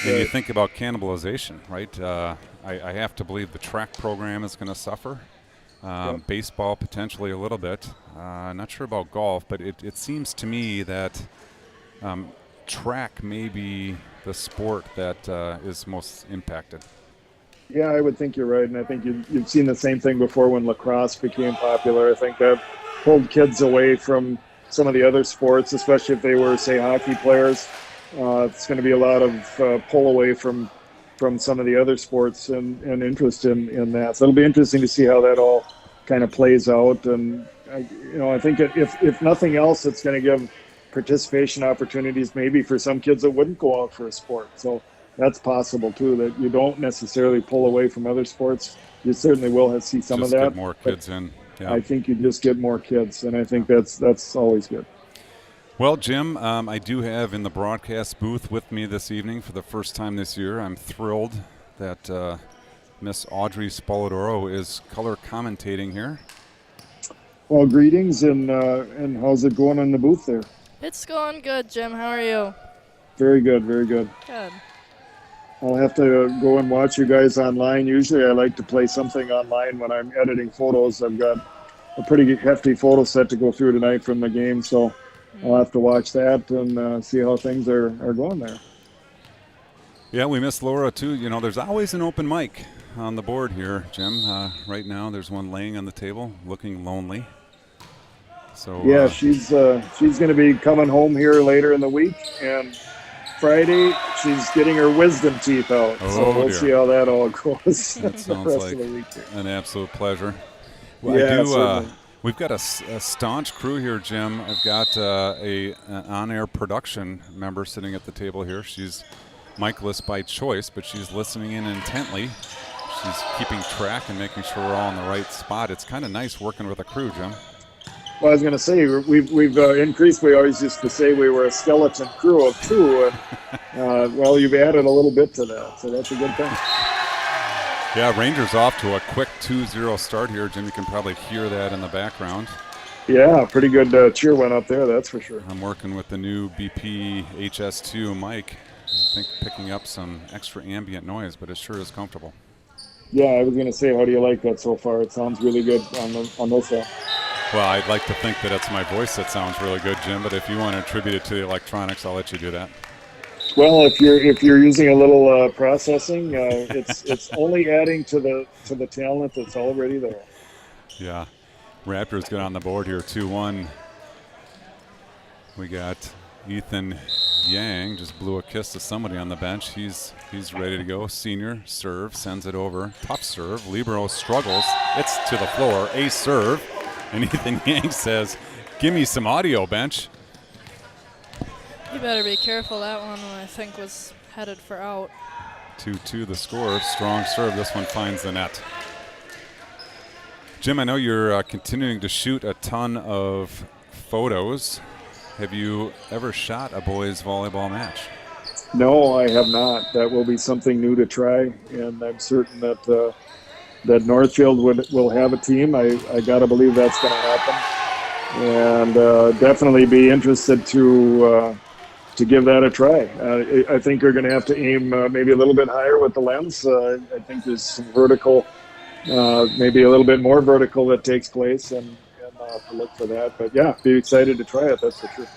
And you think about cannibalization, right? I have to believe the track program is going to suffer. Baseball potentially a little bit. Not sure about golf, but it seems to me that track may be the sport that is most impacted. Yeah, I would think you're right, and I think you've seen the same thing before when lacrosse became popular. I think that pulled kids away from some of the other sports, especially if they were, say, hockey players. It's going to be a lot of pull away from some of the other sports and interest in that. So it'll be interesting to see how that all kind of plays out. And I think if nothing else, it's going to give participation opportunities maybe for some kids that wouldn't go out for a sport. So that's possible too, that you don't necessarily pull away from other sports. You certainly will see some Just of that. get more kids in. Yeah. I think you just get more kids, and I think that's always good. Well, Jim, I do have in the broadcast booth with me this evening for the first time this year. I'm thrilled that Miss Audrey Spoladoro is color commentating here. Well, greetings, and how's it going in the booth there? It's going good, Jim. How are you? Very good, very good. Good. I'll have to go and watch you guys online. Usually I like to play something online when I'm editing photos. I've got a pretty hefty photo set to go through tonight from the game, so I'll have to watch that and see how things are going there. Yeah, we miss Laura too. You know, there's always an open mic on the board here, Jim. Right now there's one laying on the table looking lonely. So yeah, she's going to be coming home here later in the week, and Friday she's getting her wisdom teeth out. So we'll see how that all goes. That sounds like an absolute pleasure. Well, Yeah, we've got a staunch crew here, Jim. I've got an on-air production member sitting at the table here. She's micless by choice, but she's listening in intently. She's keeping track and making sure we're all in the right spot. It's kind of nice working with a crew, Jim. Well, I was going to say, we've increased. We always used to say we were a skeleton crew of two, and well, you've added a little bit to that, so that's a good thing. Yeah, Rangers off to a quick 2-0 start here, Jim. You can probably hear that in the background. Yeah, pretty good cheer went up there, that's for sure. I'm working with the new BP HS2 mic. I think picking up some extra ambient noise, but it sure is comfortable. Yeah, I was going to say, how do you like that so far? It sounds really good on this end. Well, I'd like to think that it's my voice that sounds really good, Jim, but if you want to attribute it to the electronics, I'll let you do that. Well, if you're using a little processing, it's only adding to the talent that's already there. Yeah. Raptors get on the board here, 2-1. We got Ethan Yang, just blew a kiss to somebody on the bench. He's ready to go. Senior serve, sends it over. Tough serve. Libero struggles. It's to the floor. Ace serve. And Ethan Yang says, "Give me some audio, bench." You better be careful. That one, I think, was headed for out. 2-2 the score. Strong serve. This one finds the net. Jim, I know you're continuing to shoot a ton of photos. Have you ever shot a boys volleyball match? No, I have not. That will be something new to try, and I'm certain that that Northfield will have a team. I got to believe that's going to happen, and definitely be interested to give that a try. I think you're going to have to aim maybe a little bit higher with the lens. I think there's some vertical, maybe a little bit more vertical that takes place, and I'll have to look for that. But yeah, be excited to try it, that's for sure.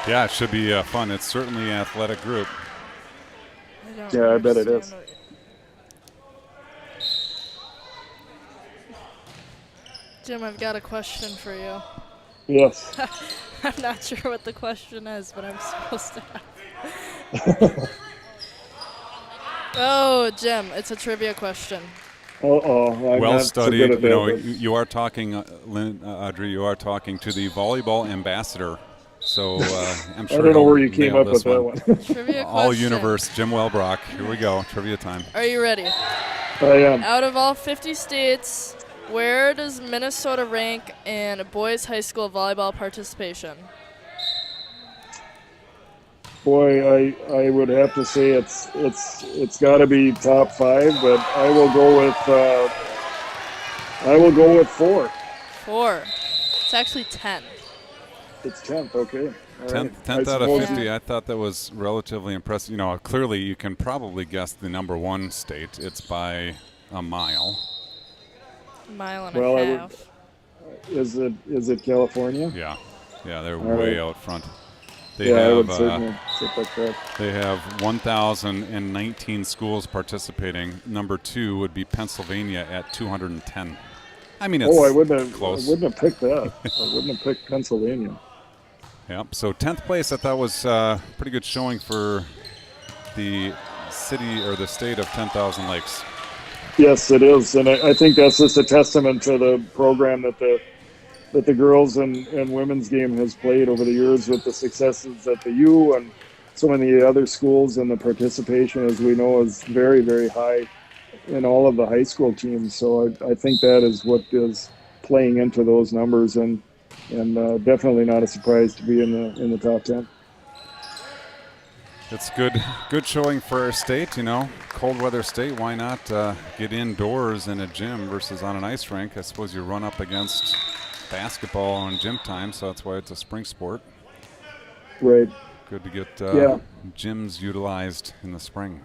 Yeah, it should be fun. It's certainly an athletic group. Yeah, I bet it is. Jim, I've got a question for you. Yes. I'm not sure what the question is, but I'm supposed to have. Oh, Jim, it's a trivia question. Well studied. You are talking, Audrey. You are talking to the volleyball ambassador. So I'm sure I don't know where you came up with that one. Trivia All question. universe, Jim Welbrock. Here we go. Trivia time. Are you ready? I am. Out of all 50 states, where does Minnesota rank in boys high school volleyball participation? Boy, I would have to say it's got to be top 5, but I will go with 4. 4. It's actually 10. It's 10th, okay. 10th out of 50. I thought that was relatively impressive. You know, clearly you can probably guess the number 1 state. It's by a mile. A mile and a half. Is it California? Yeah, they're way out front. I would certainly sit like that. They have 1,019 schools participating. Number 2 would be Pennsylvania at 210. I mean, it's close. I wouldn't have picked that. I wouldn't have picked Pennsylvania. Yep. So 10th place, I thought was pretty good showing for the city or the state of 10,000 Lakes. Yes, it is, and I think that's just a testament to the program that that the girls and women's game has played over the years with the successes at the U and so many other schools, and the participation, as we know, is very, very high in all of the high school teams. So I think that is what is playing into those numbers, and definitely not a surprise to be in the top 10. It's good showing for our state, cold weather state. Why not get indoors in a gym versus on an ice rink? I suppose you run up against basketball on gym time, so that's why it's a spring sport. Right. Good to get gyms utilized in the spring.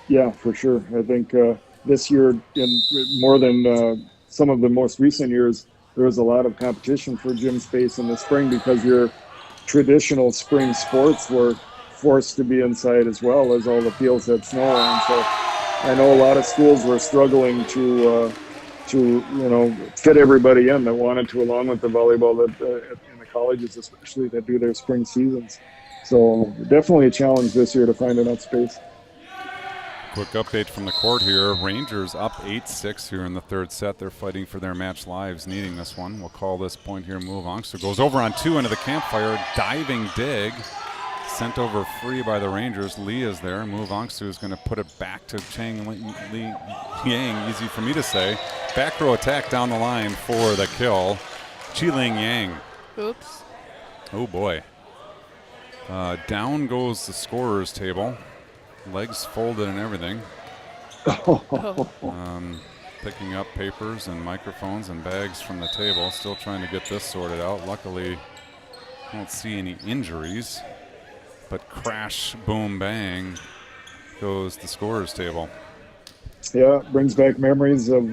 Yeah, for sure. I think this year, in more than some of the most recent years, there was a lot of competition for gym space in the spring because your traditional spring sports were forced to be inside as well, as all the fields had snow on. So I know a lot of schools were struggling to fit everybody in that wanted to, along with the volleyball in the colleges especially, that do their spring seasons. So definitely a challenge this year to find enough space. Quick update from the court here. Rangers up 8-6 here in the third set. They're fighting for their match lives, needing this one. We'll call this point here Move Angstu goes over on 2 into the campfire. Diving dig. Sent over free by the Rangers. Lee is there. Move Angstu is going to put it back to Chang Li Yang. Easy for me to say. Back row attack down the line for the kill. Chi-Ling Yang. Oops. Oh boy. Down goes the scorer's table. Legs folded and everything. Picking up papers and microphones and bags from the table. Still trying to get this sorted out. Luckily, I don't see any injuries. But crash, boom, bang goes the scorer's table. Yeah, brings back memories of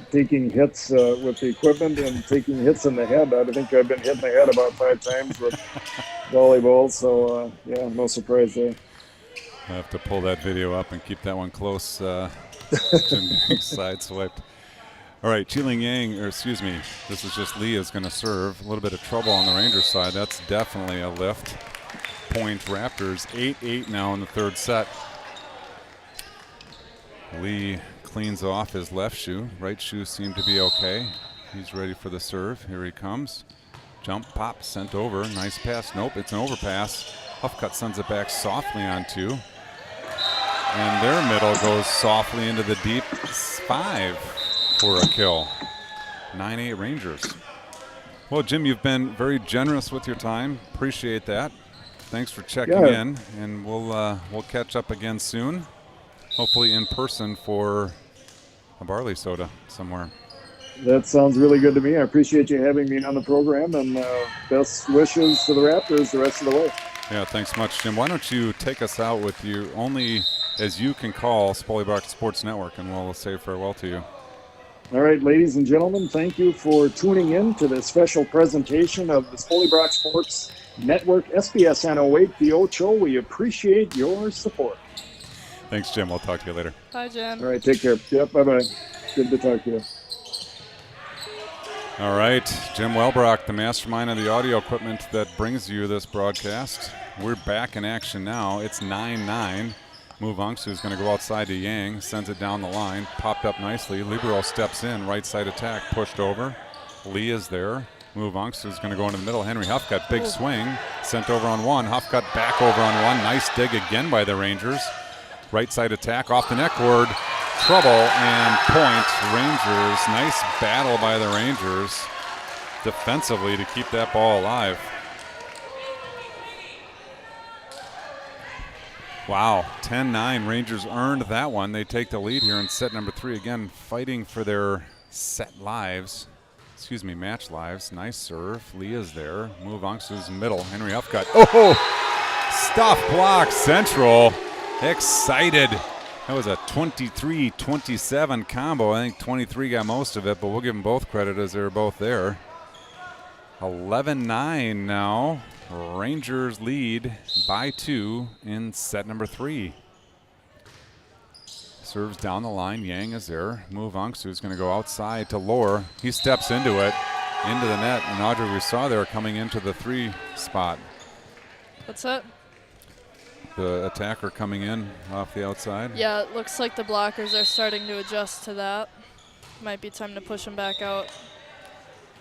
taking hits with the equipment and taking hits in the head. I think I've been hit in the head about 5 times with volleyball, so no surprise there. I have to pull that video up and keep that one close. Jim side swiped. All right, Chi-Ling Yang, this is just Lee is going to serve. A little bit of trouble on the Rangers side. That's definitely a lift. Point Raptors, 8-8 now in the third set. Lee cleans off his left shoe. Right shoe seemed to be okay. He's ready for the serve. Here he comes. Jump, pop, sent over. Nice pass. Nope, it's an overpass. Huffcutt sends it back softly on 2. And their middle goes softly into the deep 5 for a kill. 9-8 Rangers. Well, Jim, you've been very generous with your time. Appreciate that. Thanks for checking in, and we'll catch up again soon. Hopefully in person for a barley soda somewhere. That sounds really good to me. I appreciate you having me on the program, and best wishes to the Raptors the rest of the way. Yeah, thanks much, Jim. Why don't you take us out with you only as you can call Spoly Sports Network, and we'll say farewell to you. All right, ladies and gentlemen, thank you for tuning in to this special presentation of the Spoly Sports Network SBS on 08 The Ocho. We appreciate your support. Thanks, Jim. We'll talk to you later. Bye, Jim. All right, take care. Yep, bye-bye. Good to talk to you. All right, Jim Welbrock, the mastermind of the audio equipment that brings you this broadcast. We're back in action now. It's 9-9. Move Angstu is going to go outside to Yang, sends it down the line, popped up nicely. Libero steps in, right side attack, pushed over. Lee is there. Move Angstu is going to go into the middle. Henry Huffcutt, big swing, sent over on 1. Huffcutt back over on 1. Nice dig again by the Rangers. Right side attack off the neckboard. Trouble and point. Rangers. Nice battle by the Rangers defensively to keep that ball alive. Wow, 10-9. Rangers earned that one. They take the lead here in set number 3. Again, fighting for their match lives. Nice serve. Leah's there. Move Angstu's middle. Henry Huffcutt. Oh, stuff block central. Excited. That was a 23-27 combo. I think 23 got most of it, but we'll give them both credit as they were both there. 11-9 now. Rangers lead by 2 in set number 3. Serves down the line. Yang is there. Move Angstu is going to go outside to Lohr. He steps into it, into the net. And Audrey, we saw there coming into the 3 spot. What's that? The attacker coming in off the outside. Yeah, it looks like the blockers are starting to adjust to that. Might be time to push them back out.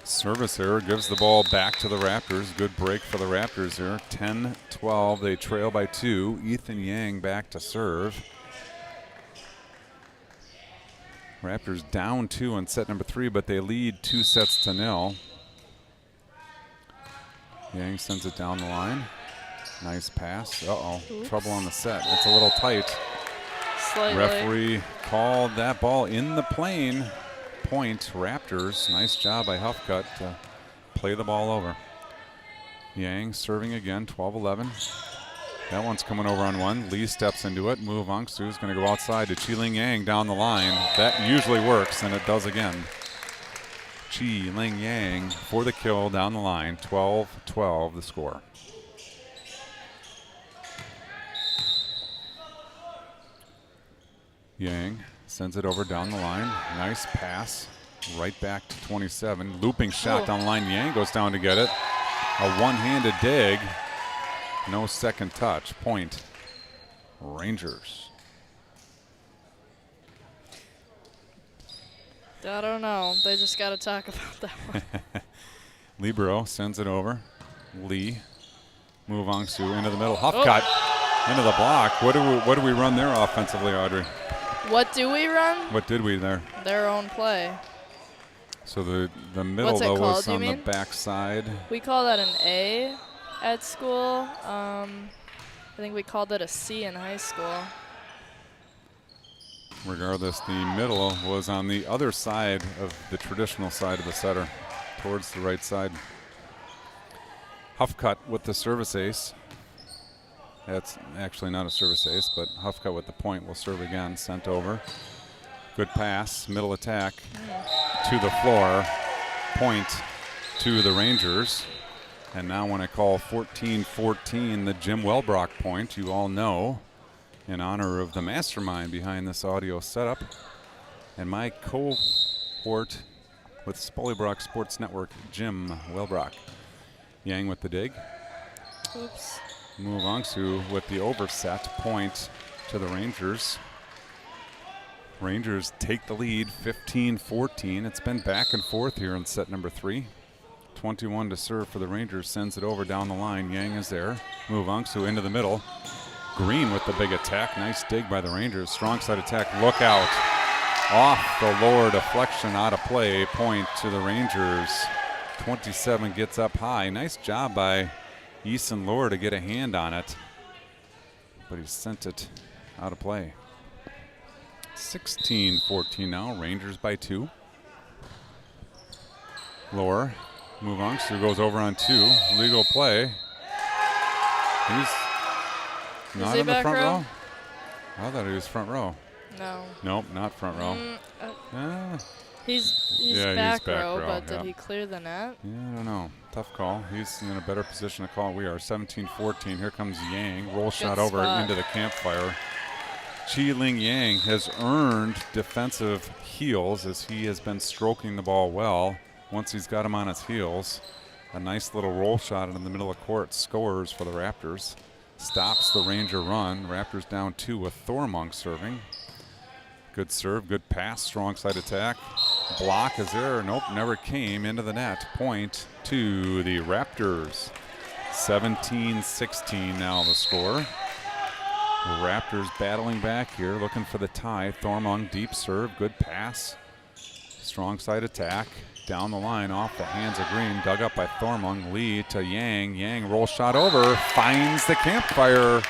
Service error gives the ball back to the Raptors. Good break for the Raptors here. 10-12. They trail by 2. Ethan Yang back to serve. Raptors down 2 on set number 3, but they lead 2-0. Yang sends it down the line. Nice pass. Uh-oh. Oops. Trouble on the set. It's a little tight. Slightly. Referee called that ball in the plane. Point Raptors. Nice job by Huffcut to play the ball over. Yang serving again, 12-11. That one's coming over on one. Lee steps into it. Mu Vongsu is going to go outside to Chi-Ling Yang down the line. That usually works, and it does again. Chi-Ling Yang for the kill down the line. 12-12 the score. Yang sends it over down the line. Nice pass. Right back to 27. Looping shot down the line. Yang goes down to get it. A one-handed dig. No second touch. Point. Rangers. I don't know. They just got to talk about that one. Libero sends it over. Lee. Mu Vongsu into the middle. Huffcut into the block. What do we run there offensively, Audrey? What do we run? What did we there? Their own play. So the middle What's it though called, was you on the mean? back side. We call that an A at school. I think we called it a C in high school. Regardless, the middle was on the other side of the traditional side of the setter, towards the right side. Huffcut with the service ace. That's actually not a service ace, but Huffcut with the point will serve again. Sent over. Good pass, middle attack to the floor. Point to the Rangers. And now when I call 14-14, the Jim Welbrock point, you all know, in honor of the mastermind behind this audio setup and my cohort with Spoilybrock Sports Network, Jim Welbrock. Yang with the dig. Oops. Mu Vongsu with the overset. Point to the Rangers. Rangers take the lead 15-14. It's been back and forth here in set number 3. 21 to serve for the Rangers. Sends it over down the line. Yang is there. Mu Vongsu into the middle. Green with the big attack. Nice dig by the Rangers. Strong side attack. Look out. Off the lower deflection, out of play. Point to the Rangers. 27 gets up high. Nice job by Easton Lohr to get a hand on it. But he sent it out of play. 16-14 now. Rangers by 2. Lohr. Mu Vongsu goes over on 2. Legal play. He's not he in the back front row? row. I thought he was front row. No. Nope, not front row. He's Yeah, he's back back row, row, but did yeah. he clear the net? Yeah, I don't know. Tough call. He's in a better position to call. We are 17-14. Here comes Yang. Roll shot over spot. into the campfire. Chi-Ling Yang has earned defensive heels as he has been stroking the ball well. Once he's got him on his heels, a nice little roll shot in the middle of court scores for the Raptors. Stops the Ranger run. Raptors down 2 with Thormunk serving. Good serve, good pass, strong side attack. Block is there. Nope, never came into the net. Point to the Raptors. 17-16 now the score. The Raptors battling back here, looking for the tie. Thormunk deep serve, good pass. Strong side attack. Down the line off the hands of Green. Dug up by Thormunk. Lee to Yang. Yang roll shot over. Finds the campfire.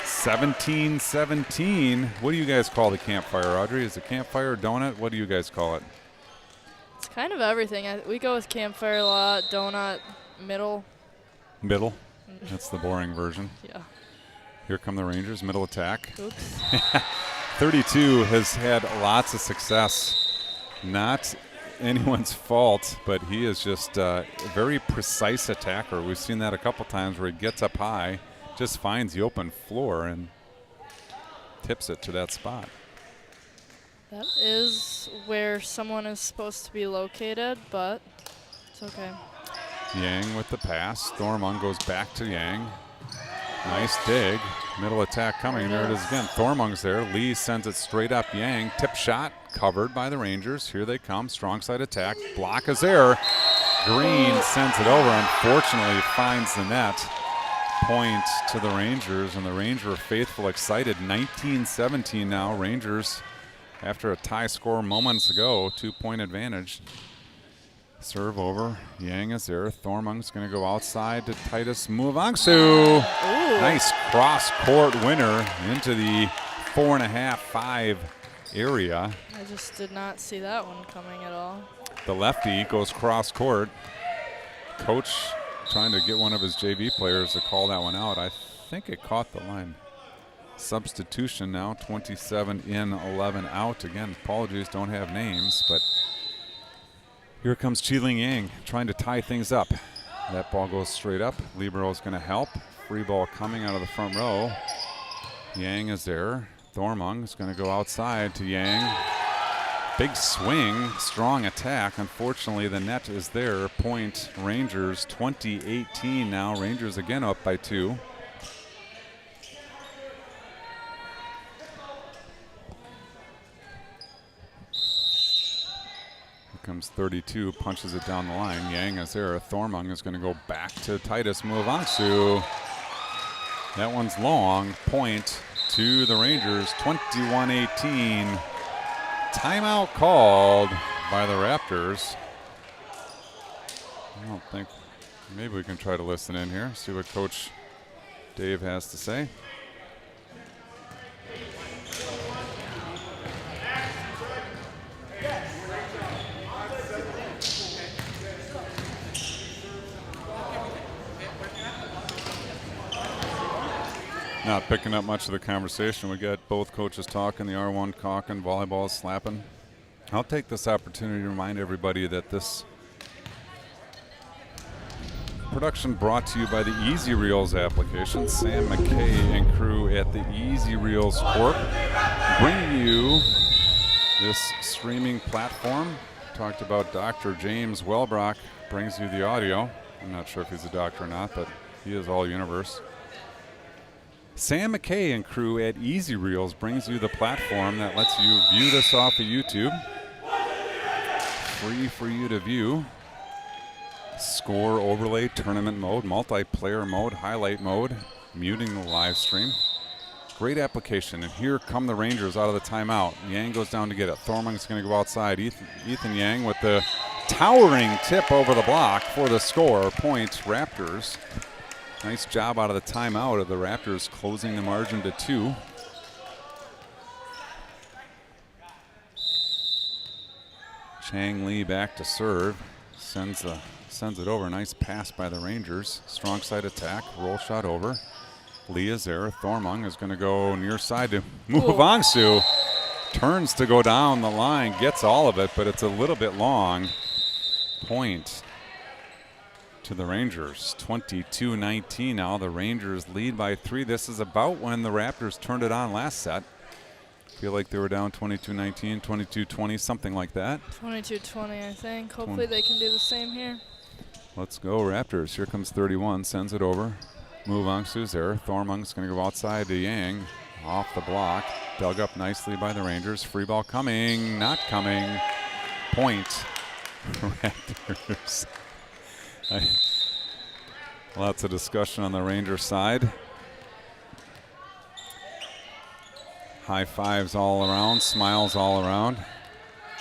17-17. What do you guys call the campfire, Audrey? Is it campfire, donut? What do you guys call it? It's kind of everything. We go with campfire a lot, donut, middle. Middle. That's the boring version. Yeah. Here come the Rangers. Middle attack. Oops. 32 has had lots of success. Not anyone's fault, but he is just a very precise attacker. We've seen that a couple times where he gets up high, just finds the open floor and tips it to that spot. That is where someone is supposed to be located, but it's okay. Yang with the pass. Thormunk goes back to Yang. Nice dig. Middle attack coming. There it is again. Thormunk's there. Lee sends it straight up. Yang. Tip shot covered by the Rangers. Here they come. Strong side attack. Block is there. Green sends it over. Unfortunately, finds the net. Point to the Rangers, and the Rangers faithful, excited. 19-17 now. Rangers, after a tie score moments ago, 2-point advantage. Serve over. Yang is there. Thormung's going to go outside to Titus Muavangsu. Nice cross-court winner into the 4.5-5 area. I just did not see that one coming at all. The lefty goes cross-court. Coach trying to get one of his JV players to call that one out. I think it caught the line. Substitution now, 27 in, 11 out. Again, apologies, don't have names, but here comes Chi-Ling Yang trying to tie things up. That ball goes straight up. Libero's going to help. Free ball coming out of the front row. Yang is there. Thormung is going to go outside to Yang. Big swing, strong attack. Unfortunately, the net is there. Point Rangers, 20-18 now. Rangers again up by 2. Here comes 32, punches it down the line. Yang is there. Thormung is going to go back to Titus Muavangsu. That one's long. Point to the Rangers, 21-18. Timeout called by the Raptors. I don't think, maybe we can try to listen in here, see what Coach Dave has to say. Not picking up much of the conversation. We got both coaches talking, the R1 caulking, volleyball slapping. I'll take this opportunity to remind everybody that this production brought to you by the Easy Reels application. Sam McKay and crew at the Easy Reels Corp bring you this streaming platform. Talked about Dr. James Welbrock brings you the audio. I'm not sure if he's a doctor or not, but he is all universe. Sam McKay and crew at Easy Reels brings you the platform that lets you view this off of YouTube. Free for you to view. Score overlay, tournament mode, multiplayer mode, highlight mode, muting the live stream. Great application. And here come the Rangers out of the timeout. Yang goes down to get it. Thormung's going to go outside. Ethan Yang with the towering tip over the block for the score. Point Raptors. Nice job out of the timeout of the Raptors, closing the margin to 2. Chang Lee back to serve. Sends it over. Nice pass by the Rangers. Strong side attack. Roll shot over. Lee is there. Thormung is going to go near side to Muavangsu. Turns to go down the line. Gets all of it, but it's a little bit long. Point to the Rangers, 22-19 now. The Rangers lead by 3. This is about when the Raptors turned it on last set. Feel like they were down 22-19, 22-20, something like that. 22-20, I think. Hopefully they can do the same here. Let's go Raptors. Here comes 31, sends it over. Muavangsu's there. Thormung's going to go outside to Yang. Off the block. Dug up nicely by the Rangers. Free ball coming, not coming. Point Raptors. Lots of discussion on the Rangers side. High fives all around, smiles all around.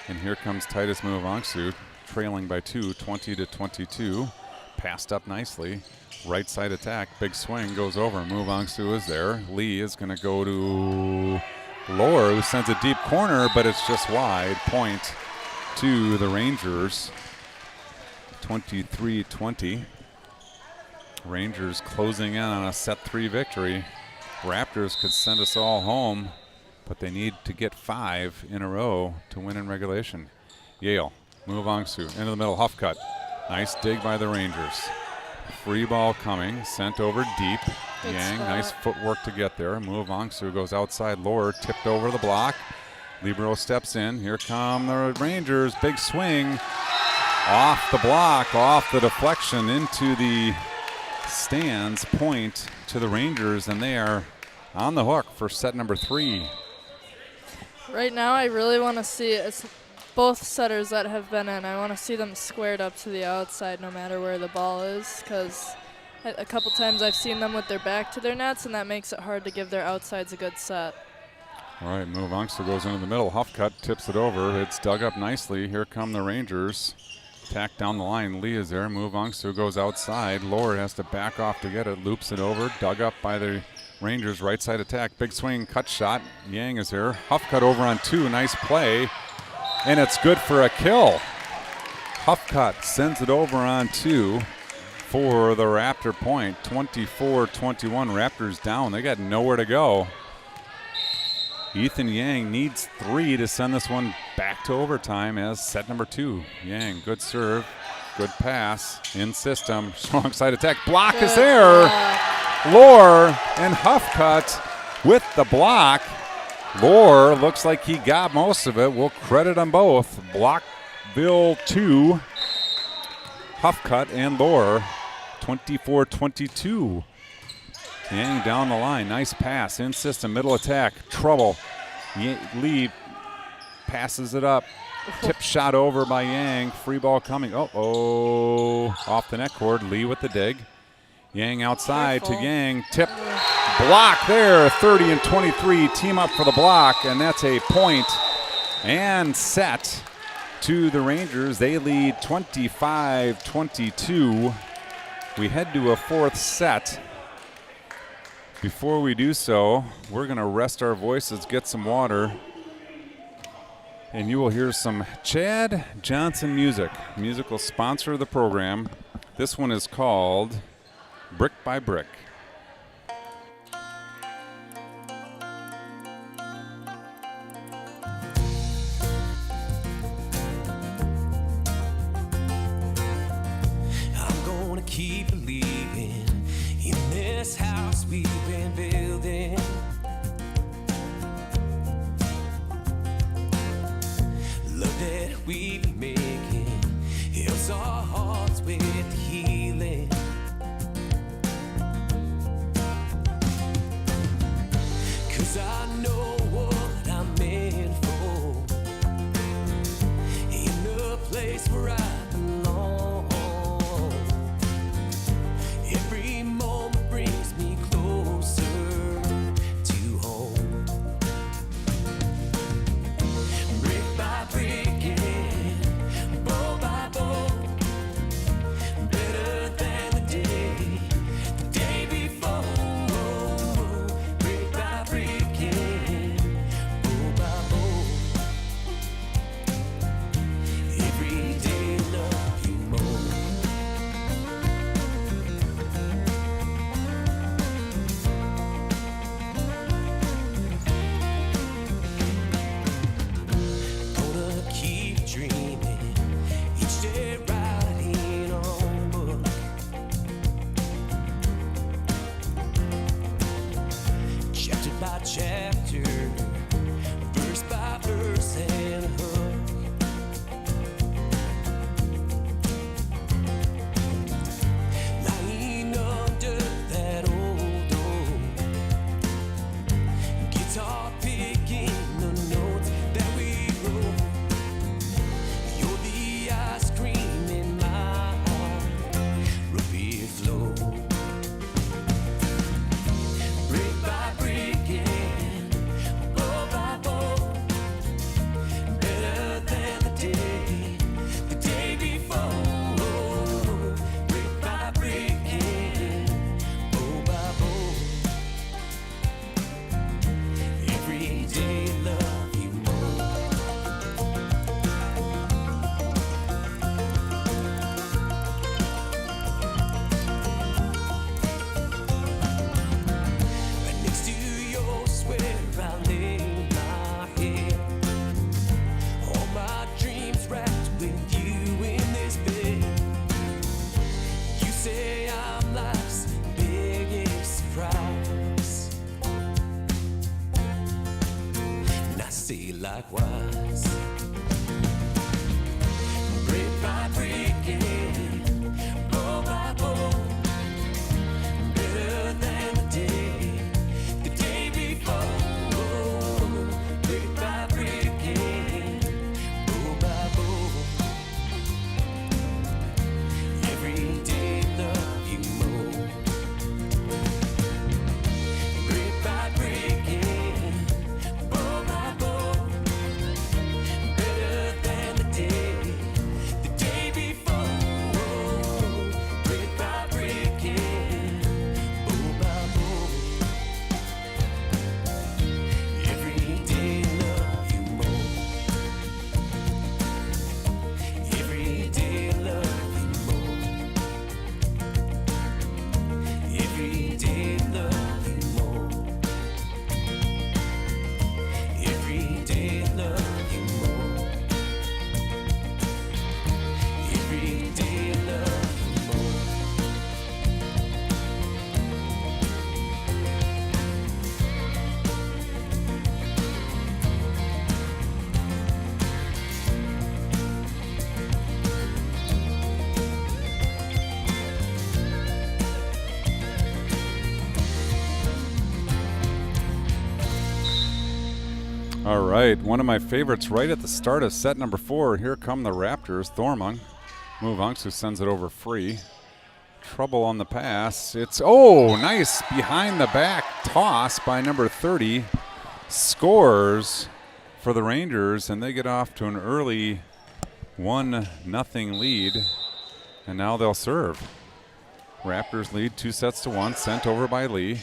And here comes Titus Muavangsu, trailing by 2, 20-22. Passed up nicely. Right side attack, big swing, goes over. Muavangsu is there. Lee is going to go to Lohr, who sends a deep corner, but it's just wide. Point to the Rangers. 23-20. Rangers closing in on a set 3 victory. Raptors could send us all home, but they need to get 5 in a row to win in regulation. Yale, Muavangsu into the middle, Huff cut. Nice dig by the Rangers. Free ball coming, sent over deep. Yang, nice footwork to get there. Muavangsu goes outside. Lohr tipped over the block. Libero steps in. Here come the Rangers. Big swing. Off the block, off the deflection into the stands. Point to the Rangers, and they are on the hook for set number 3. Right now, I really want to see it. both setters that have been in, I want to see them squared up to the outside no matter where the ball is, because a couple times I've seen them with their back to their nets, and that makes it hard to give their outsides a good set. All right, Muvangsu goes into the middle. Huffcut tips it over. It's dug up nicely. Here come the Rangers. Attack down the line. Lee is there. Muvangsu goes outside. Lower has to back off to get it. Loops it over. Dug up by the Rangers. Right side attack. Big swing. Cut shot. Yang is here. Huffcut over on 2. Nice play. And it's good for a kill. Huffcut sends it over on 2 for the Raptor point. 24-21. Raptors down. They got nowhere to go. Ethan Yang needs 3 to send this one back to overtime as set number 2. Yang, good serve, good pass, in system, strong side attack. Block is there. Lohr and Huffcut with the block. Lohr looks like he got most of it. We'll credit them both. Blockville 2, Huffcut and Lohr, 24-22. Yang down the line, nice pass, in system, middle attack, trouble. Lee passes it up, tip shot over by Yang, free ball coming. Off the net cord, Lee with the dig. Yang outside to Yang, tip, block there, 30-23, team up for the block, and that's a point and set to the Rangers. They lead 25-22. We head to a 4th set. Before we do so, we're going to rest our voices, get some water, and you will hear some Chad Johnson music, musical sponsor of the program. This one is called Brick by Brick. I'm going to keep believing in this house we've been building. Love that we've been making helps our hearts with the healing. Cause I know what I'm meant for, in the place where I belong. Every moment brings me closer to home. Brick by brick and bow by bow, better than the day before. Brick by brick and bow by bow, every day love you more. Gonna keep dreaming, each day writing on book. Chapter by chapter, verse by verse and hook. Lying under that old oak, guitar picking the notes that we wrote. You're the ice cream in my heart, ruby flow. Brick by brick and bow by bow, better than the day before. Brick by brick and bow by bow, every day love you more. Right next to yours where I lay my head, all my dreams wrapped with you in this bed. You say I'm life's biggest surprise, and I say likewise. Brick by brick and bow by bow, better than the day before. Brick by brick and bow by All right, one of my favorites right at the start of set number 4. Here come the Raptors. Thormung. Muvunks, who sends it over free. Trouble on the pass. It's, nice behind the back toss by number 30. Scores for the Rangers, and they get off to an early 1-0 lead, and now they'll serve. Raptors lead 2-1, sent over by Lee.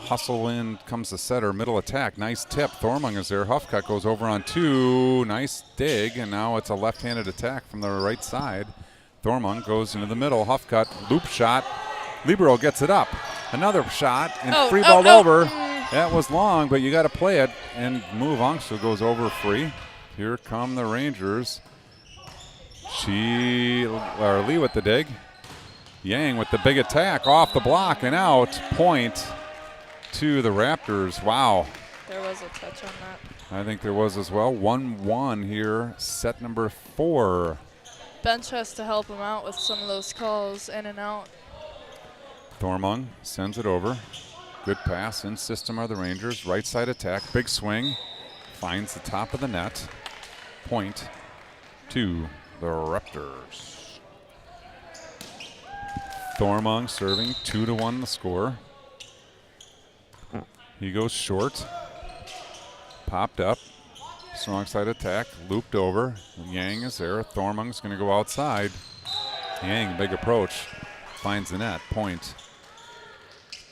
Hustle in comes the setter, middle attack, nice tip. Thormung is there, Huffcutt goes over on 2, nice dig, and now it's a left-handed attack from the right side. Thormung goes into the middle, Huffcutt, loop shot, Libero gets it up. Another shot, and free balled over. That was long, but you got to play it, and Muvunks goes over free. Here come the Rangers. Lee with the dig. Yang with the big attack, off the block and out. Point to the Raptors. Wow. There was a touch on that. I think there was as well. 1-1 here, set number 4. Bench has to help him out with some of those calls in and out. Thormung sends it over. Good pass. In system are the Rangers. Right side attack. Big swing. Finds the top of the net. Point to the Raptors. Thormung serving 2-1 the score. He goes short. Popped up. Strong side attack. Looped over. Yang is there. Thormung's going to go outside. Yang, big approach. Finds the net. Point.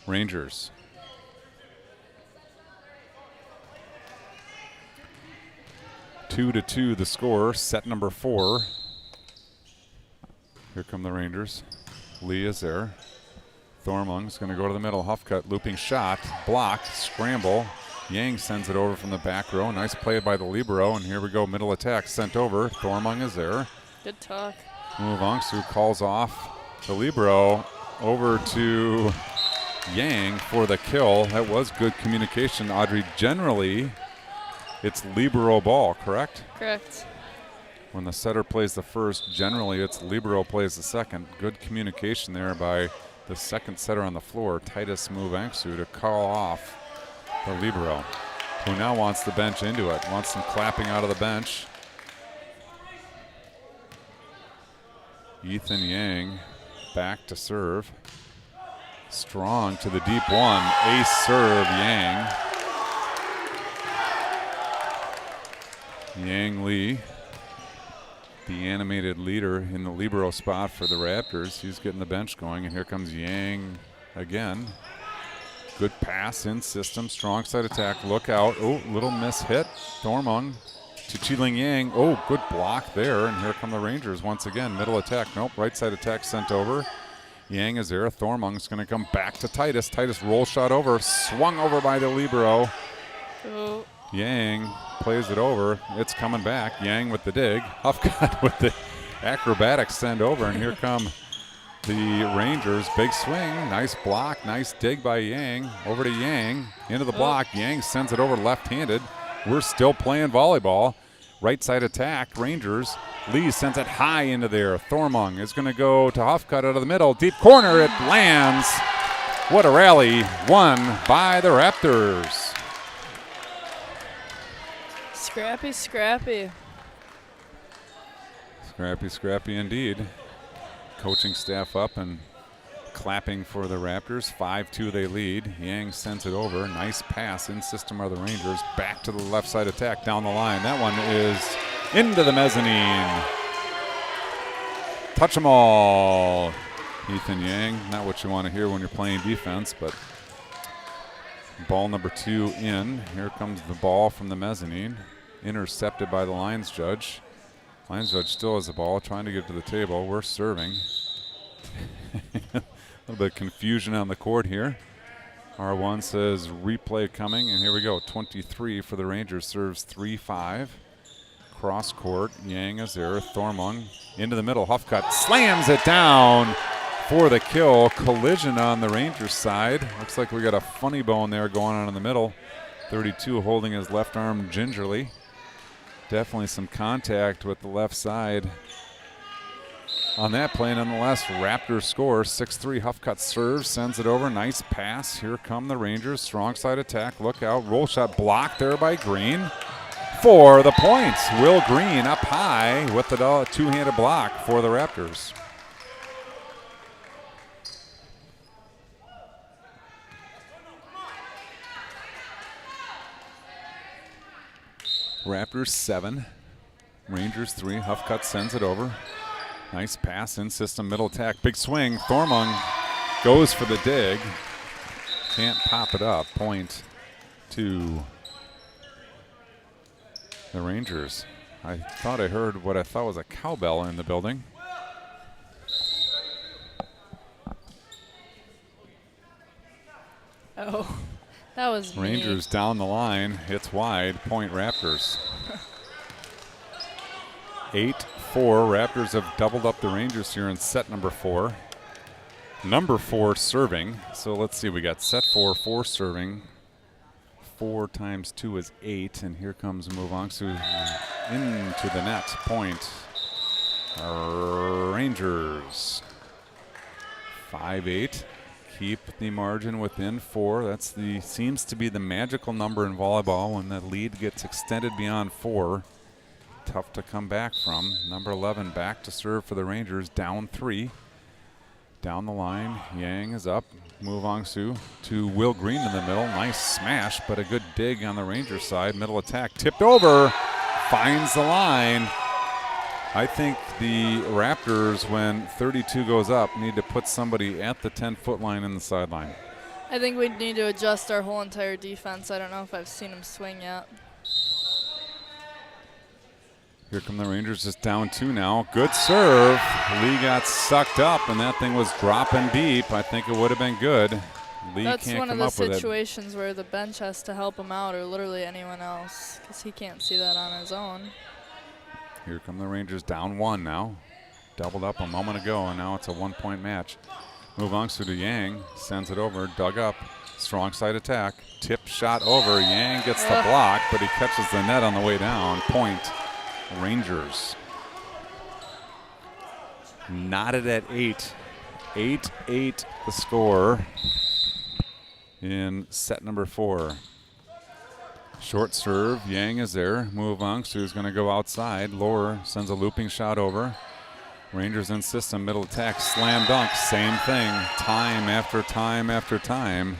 Rangers. Two to 2 the score. Set number 4. Here come the Rangers. Lee is there. Thormung's going to go to the middle. Huffcutt looping shot. Blocked. Scramble. Yang sends it over from the back row. Nice play by the Libero. And here we go. Middle attack sent over. Thormung is there. Good talk. Muvunks, who calls off the Libero over to Yang for the kill. That was good communication, Audrey. Generally, it's Libero ball, correct? Correct. When the setter plays the first, generally it's Libero plays the second. Good communication there by the second setter on the floor, Titus Muvunks, to call off the Libero, who now wants the bench into it, wants some clapping out of the bench. Ethan Yang back to serve. Strong to the deep one. Ace serve, Yang. Yang Lee, the animated leader in the Libero spot for the Raptors. He's getting the bench going, and here comes Yang again. Good pass in system, strong side attack, look out. Oh, little miss hit. Thormung to Chiling Yang. Oh, good block there, and here come the Rangers once again. Middle attack, nope, right side attack sent over. Yang is there, Thormung's gonna come back to Titus. Titus roll shot over, swung over by the Libero. Oh. Yang plays it over, it's coming back. Yang with the dig, Huffcutt with the acrobatics send over, and here come the Rangers. Big swing, nice block, nice dig by Yang. Over to Yang, into the block. Yang sends it over left-handed. We're still playing volleyball. Right side attack, Rangers. Lee sends it high into there. Thormung is going to go to Huffcutt out of the middle. Deep corner, it lands. What a rally, won by the Raptors. Scrappy, scrappy. Scrappy, scrappy indeed. Coaching staff up and clapping for the Raptors. 5-2 they lead. Yang sends it over. Nice pass in system are the Rangers. Back to the left side attack down the line. That one is into the mezzanine. Touch them all. Ethan Yang, not what you want to hear when you're playing defense, but ball number 2 in. Here comes the ball from the mezzanine. Intercepted by the lines judge. Lines judge still has the ball, trying to get to the table. We're serving. A little bit of confusion on the court here. R1 says replay coming, and here we go. 23 for the Rangers, serves 3-5. Cross court, Yang is there. Thormung into the middle. Huffcutt slams it down for the kill. Collision on the Rangers side. Looks like we got a funny bone there going on in the middle. 32 holding his left arm gingerly. Definitely some contact with the left side. on that play. Nonetheless, Raptors score 6-3. Huffcutt serves, sends it over. Nice pass. Here come the Rangers. Strong side attack. Look out. Roll shot blocked there by Green. For the points, Will Green up high with the two-handed block for the Raptors. Raptors 7, Rangers 3. Huffcutt sends it over. Nice pass in system, middle attack, big swing. Thormung goes for the dig. Can't pop it up. Point to the Rangers. I thought I heard what I thought was a cowbell in the building. Oh, that was me. Rangers down the line, hits wide, point Raptors. 8-4, Raptors have doubled up the Rangers here in set number 4. Number 4 serving, so let's see, we got set 4 serving. 4 times 2 is 8, and here comes Muvangsu into the net, point. Rangers. 5-8. Keep the margin within 4. That's seems to be the magical number in volleyball when the lead gets extended beyond 4. Tough to come back from. Number 11 back to serve for the Rangers, down 3. Down the line, Yang is up. Muvangsu to Will Green in the middle. Nice smash, but a good dig on the Rangers side. Middle attack tipped over, finds the line. I think the Raptors, when 32 goes up, need to put somebody at the 10-foot line in the sideline. I think we need to adjust our whole entire defense. I don't know if I've seen him swing yet. Here come the Rangers, just down 2 now. Good serve. Lee got sucked up, and that thing was dropping deep. I think it would have been good. Lee That's can't one of come the up with it. situations where the bench has to help him out, or literally anyone else, because he can't see that on his own. Here come the Rangers, down 1 now. Doubled up a moment ago, and now it's a 1-point match. Muvangsu to Yang, sends it over, dug up. Strong side attack, tip shot over. Yang gets the block, but he catches the net on the way down. Point. Rangers. Knotted at 8. 8-8 the score in set number 4. Short serve, Yang is there. Muvangsu is going to go outside. Lower sends a looping shot over. Rangers in system, middle attack, slam dunk, same thing. Time after time after time.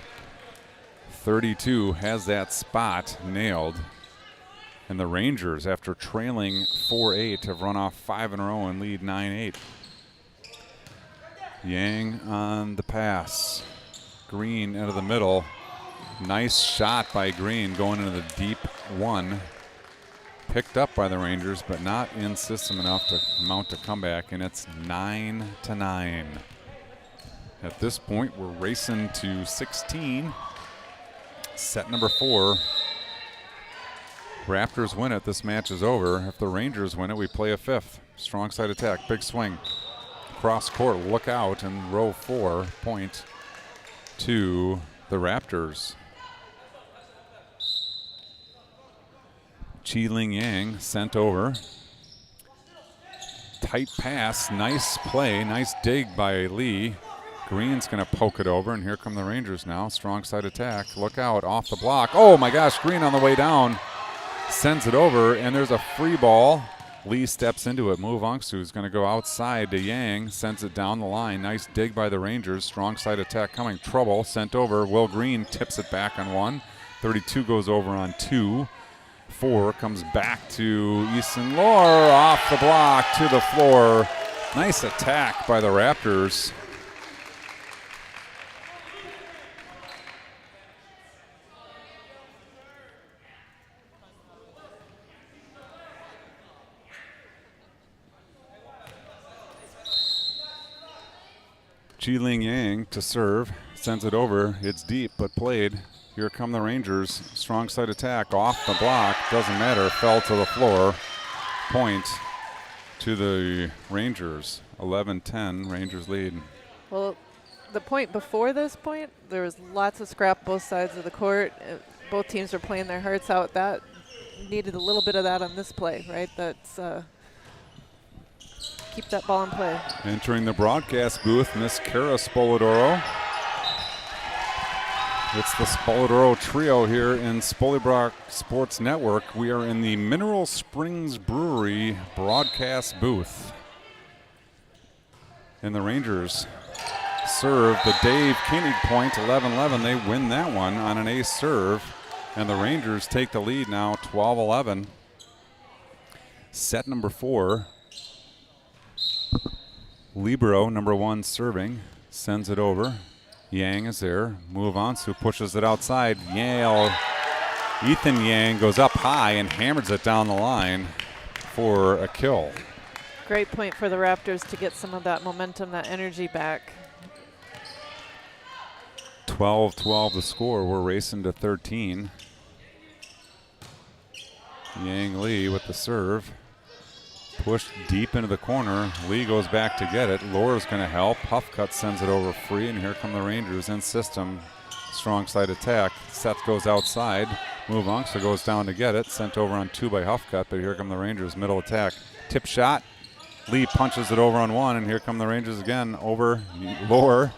32 has that spot nailed. And the Rangers, after trailing 4-8, have run off 5 in a row and lead 9-8. Yang on the pass. Green into the middle. Nice shot by Green going into the deep 1. Picked up by the Rangers, but not in system enough to mount a comeback, and it's 9-9. At this point, we're racing to 16. Set number 4. Raptors win it, this match is over. If the Rangers win it, we play a 5th. Strong side attack, big swing. Cross court, look out, and row 4, point to the Raptors. Chi Ling Yang sent over. Tight pass, nice play, nice dig by Lee. Green's going to poke it over, and here come the Rangers now. Strong side attack, look out, off the block. Oh my gosh, Green on the way down. Sends it over, and there's a free ball. Lee steps into it. Muvangsu is going to go outside to Yang. Sends it down the line. Nice dig by the Rangers. Strong side attack coming. Trouble. Sent over. Will Green tips it back on 1. 32 goes over on 2. 4 comes back to Easton Lohr. Off the block to the floor. Nice attack by the Raptors. Chi Ling Yang to serve, sends it over. It's deep, but played. Here come the Rangers. Strong side attack, off the block. Doesn't matter, fell to the floor. Point to the Rangers. 11-10, Rangers lead. Well, the point before this point, there was lots of scrap both sides of the court. Both teams were playing their hearts out. That needed a little bit of that on this play, right? That's keep that ball in play. Entering the broadcast booth, Miss Kara Spolidoro. It's the Spolidoro trio here in Spolybrock Sports Network. We are in the Mineral Springs Brewery broadcast booth. And the Rangers serve the Dave Koenig point, 11-11. They win that one on an ace serve. And the Rangers take the lead now, 12-11. Set number 4. Libero, number 1, serving. Sends it over. Yang is there. Move on. Su pushes it outside. Yale. Ethan Yang goes up high and hammers it down the line for a kill. Great point for the Raptors to get some of that momentum, that energy back. 12-12 the score. We're racing to 13. Yang Lee with the serve. Pushed deep into the corner. Lee goes back to get it. Laura's going to help. Huffcut sends it over free, and here come the Rangers in system. Strong side attack. Seth goes outside. Move Ungster goes down to get it. Sent over on 2 by Huffcut, but here come the Rangers. Middle attack. Tip shot. Lee punches it over on 1, and here come the Rangers again. Over Laura.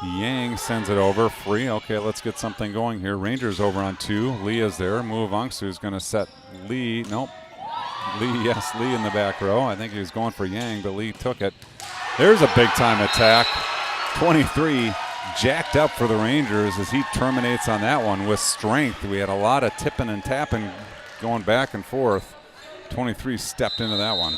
Yang sends it over free. Okay, let's get something going here. Rangers over on 2. Lee is there. Move Ungster's going to set Lee. Nope. Lee in the back row. I think he was going for Yang, but Lee took it. There's a big-time attack. 23 jacked up for the Rangers as he terminates on that one with strength. We had a lot of tipping and tapping going back and forth. 23 stepped into that one.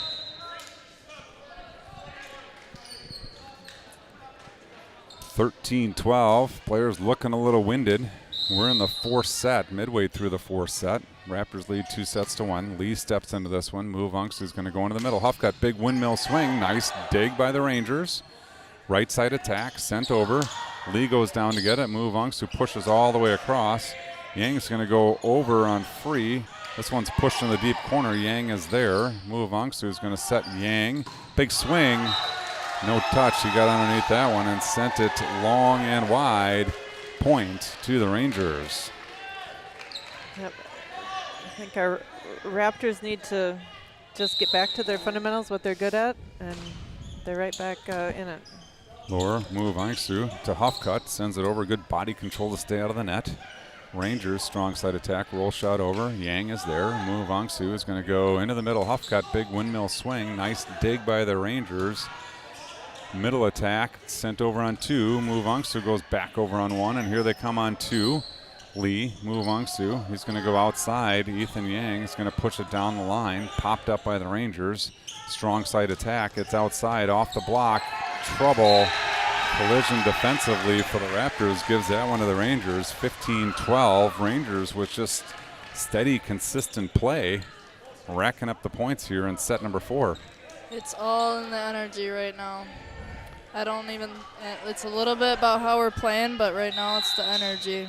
(13-12). Players looking a little winded. We're in the 4th set, midway through the 4th set. Raptors lead 2-1. Lee steps into this one. Move Unks is going to go into the middle. Huffcut, big windmill swing. Nice dig by the Rangers. Right side attack, sent over. Lee goes down to get it. Move Unks, who pushes all the way across. Yang's going to go over on free. This one's pushed in the deep corner. Yang is there. Move Unks, who's going to set Yang. Big swing. No touch. He got underneath that one and sent it long and wide. Point to the Rangers. Yep. I think our Raptors need to just get back to their fundamentals, what they're good at, and they're right back in it. Laura, move Angsu to Huffcut, sends it over. Good body control to stay out of the net. Rangers, strong side attack, roll shot over. Yang is there. Move Angsu is going to go into the middle. Huffcut, big windmill swing. Nice dig by the Rangers. Middle attack, sent over on 2. Move Angsu goes back over on 1, and here they come on 2. Lee, Move Angsu, he's going to go outside. Ethan Yang is going to push it down the line. Popped up by the Rangers. Strong side attack, it's outside, off the block. Trouble. Collision defensively for the Raptors gives that one to the Rangers. 15-12. Rangers with just steady, consistent play, racking up the points here in set number 4. It's all in the energy right now. It's a little bit about how we're playing, but right now it's the energy.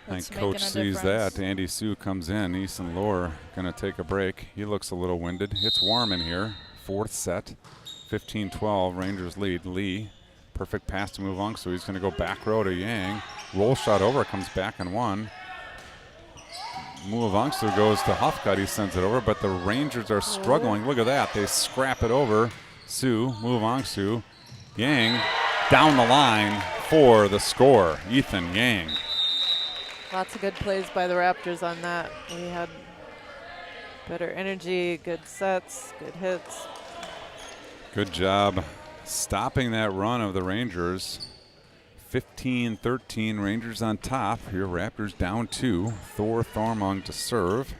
I think Coach sees that. Andy Sue comes in. Easton Lohr going to take a break. He looks a little winded. It's warm in here. 4th set. 15-12. Rangers lead. Lee, perfect pass to move on, so he's going to go back row to Yang. Roll shot over, comes back and 1. Move Angster goes to Huffcut. He sends it over, but the Rangers are struggling. Look at that. They scrap it over. Sue, Move Angsu. Yang down the line for the score. Ethan Yang. Lots of good plays by the Raptors on that. We had better energy, good sets, good hits. Good job stopping that run of the Rangers. 15-13, Rangers on top. Here, Raptors down 2. Thor Thormung to serve.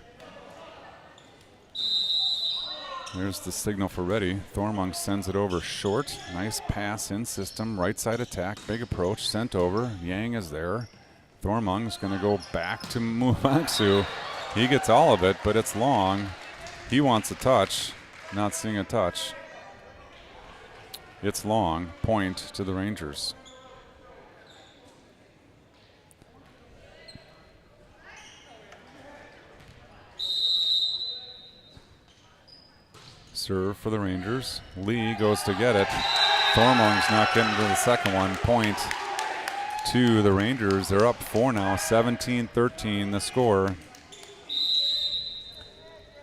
There's the signal for ready. Thormung sends it over short. Nice pass in system. Right side attack. Big approach. Sent over. Yang is there. Thormung's going to go back to Muvangsu. He gets all of it, but it's long. He wants a touch. Not seeing a touch. It's long. Point to the Rangers. Serve for the Rangers. Lee goes to get it. Thormung's not getting to the second one. Point to the Rangers. They're up 4 now. 17-13 the score.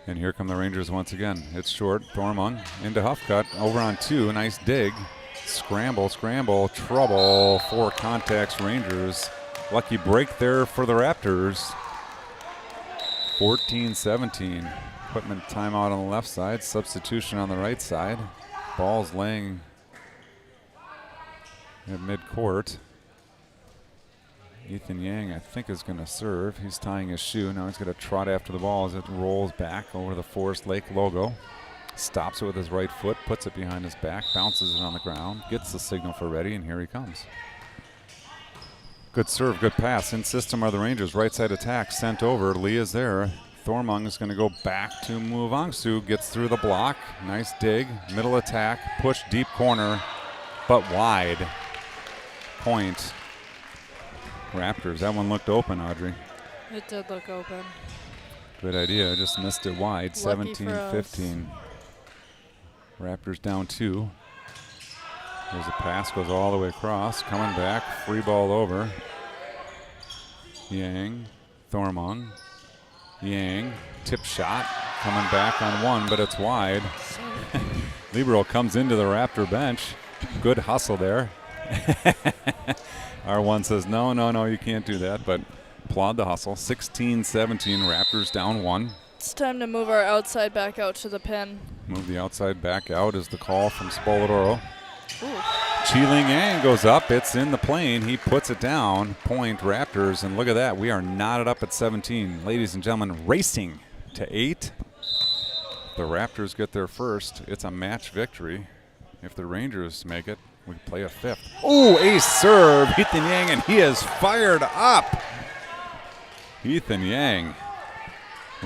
And here come the Rangers once again. It's short. Thormung into Huffcut. Over on 2. Nice dig. Scramble, trouble. 4 contacts, Rangers. Lucky break there for the Raptors. 14-17. Equipment timeout on the left side. Substitution on the right side. Ball's laying at midcourt. Ethan Yang, I think, is going to serve. He's tying his shoe. Now he's going to trot after the ball as it rolls back over the Forest Lake logo. Stops it with his right foot, puts it behind his back, bounces it on the ground, gets the signal for ready, and here he comes. Good serve, good pass. In system are the Rangers. Right side attack sent over. Lee is there. Thormung is going to go back to Muvangsu. Gets through the block. Nice dig. Middle attack. Push deep corner, but wide. Point. Raptors. That one looked open, Audrey. It did look open. Good idea. Just missed it wide. Lucky for 17-15. Raptors down 2. There's a pass. Goes all the way across. Coming back. Free ball over. Yang. Thormung. Yang. Tip shot. Coming back on 1, but it's wide. Libero comes into the Raptor bench. Good hustle there. R1 says, no, you can't do that, but applaud the hustle. 16-17, Raptors down 1. It's time to move our outside back out to the pin. Move the outside back out is the call from Spoladoro. Ooh. Chi-Ling Yang goes up. It's in the plane. He puts it down. Point Raptors, and look at that. We are knotted up at 17. Ladies and gentlemen, racing to 8. The Raptors get their first. It's a match victory. If the Rangers make it, we play a 5th. Oh, ace serve, Ethan Yang, and he is fired up. Ethan Yang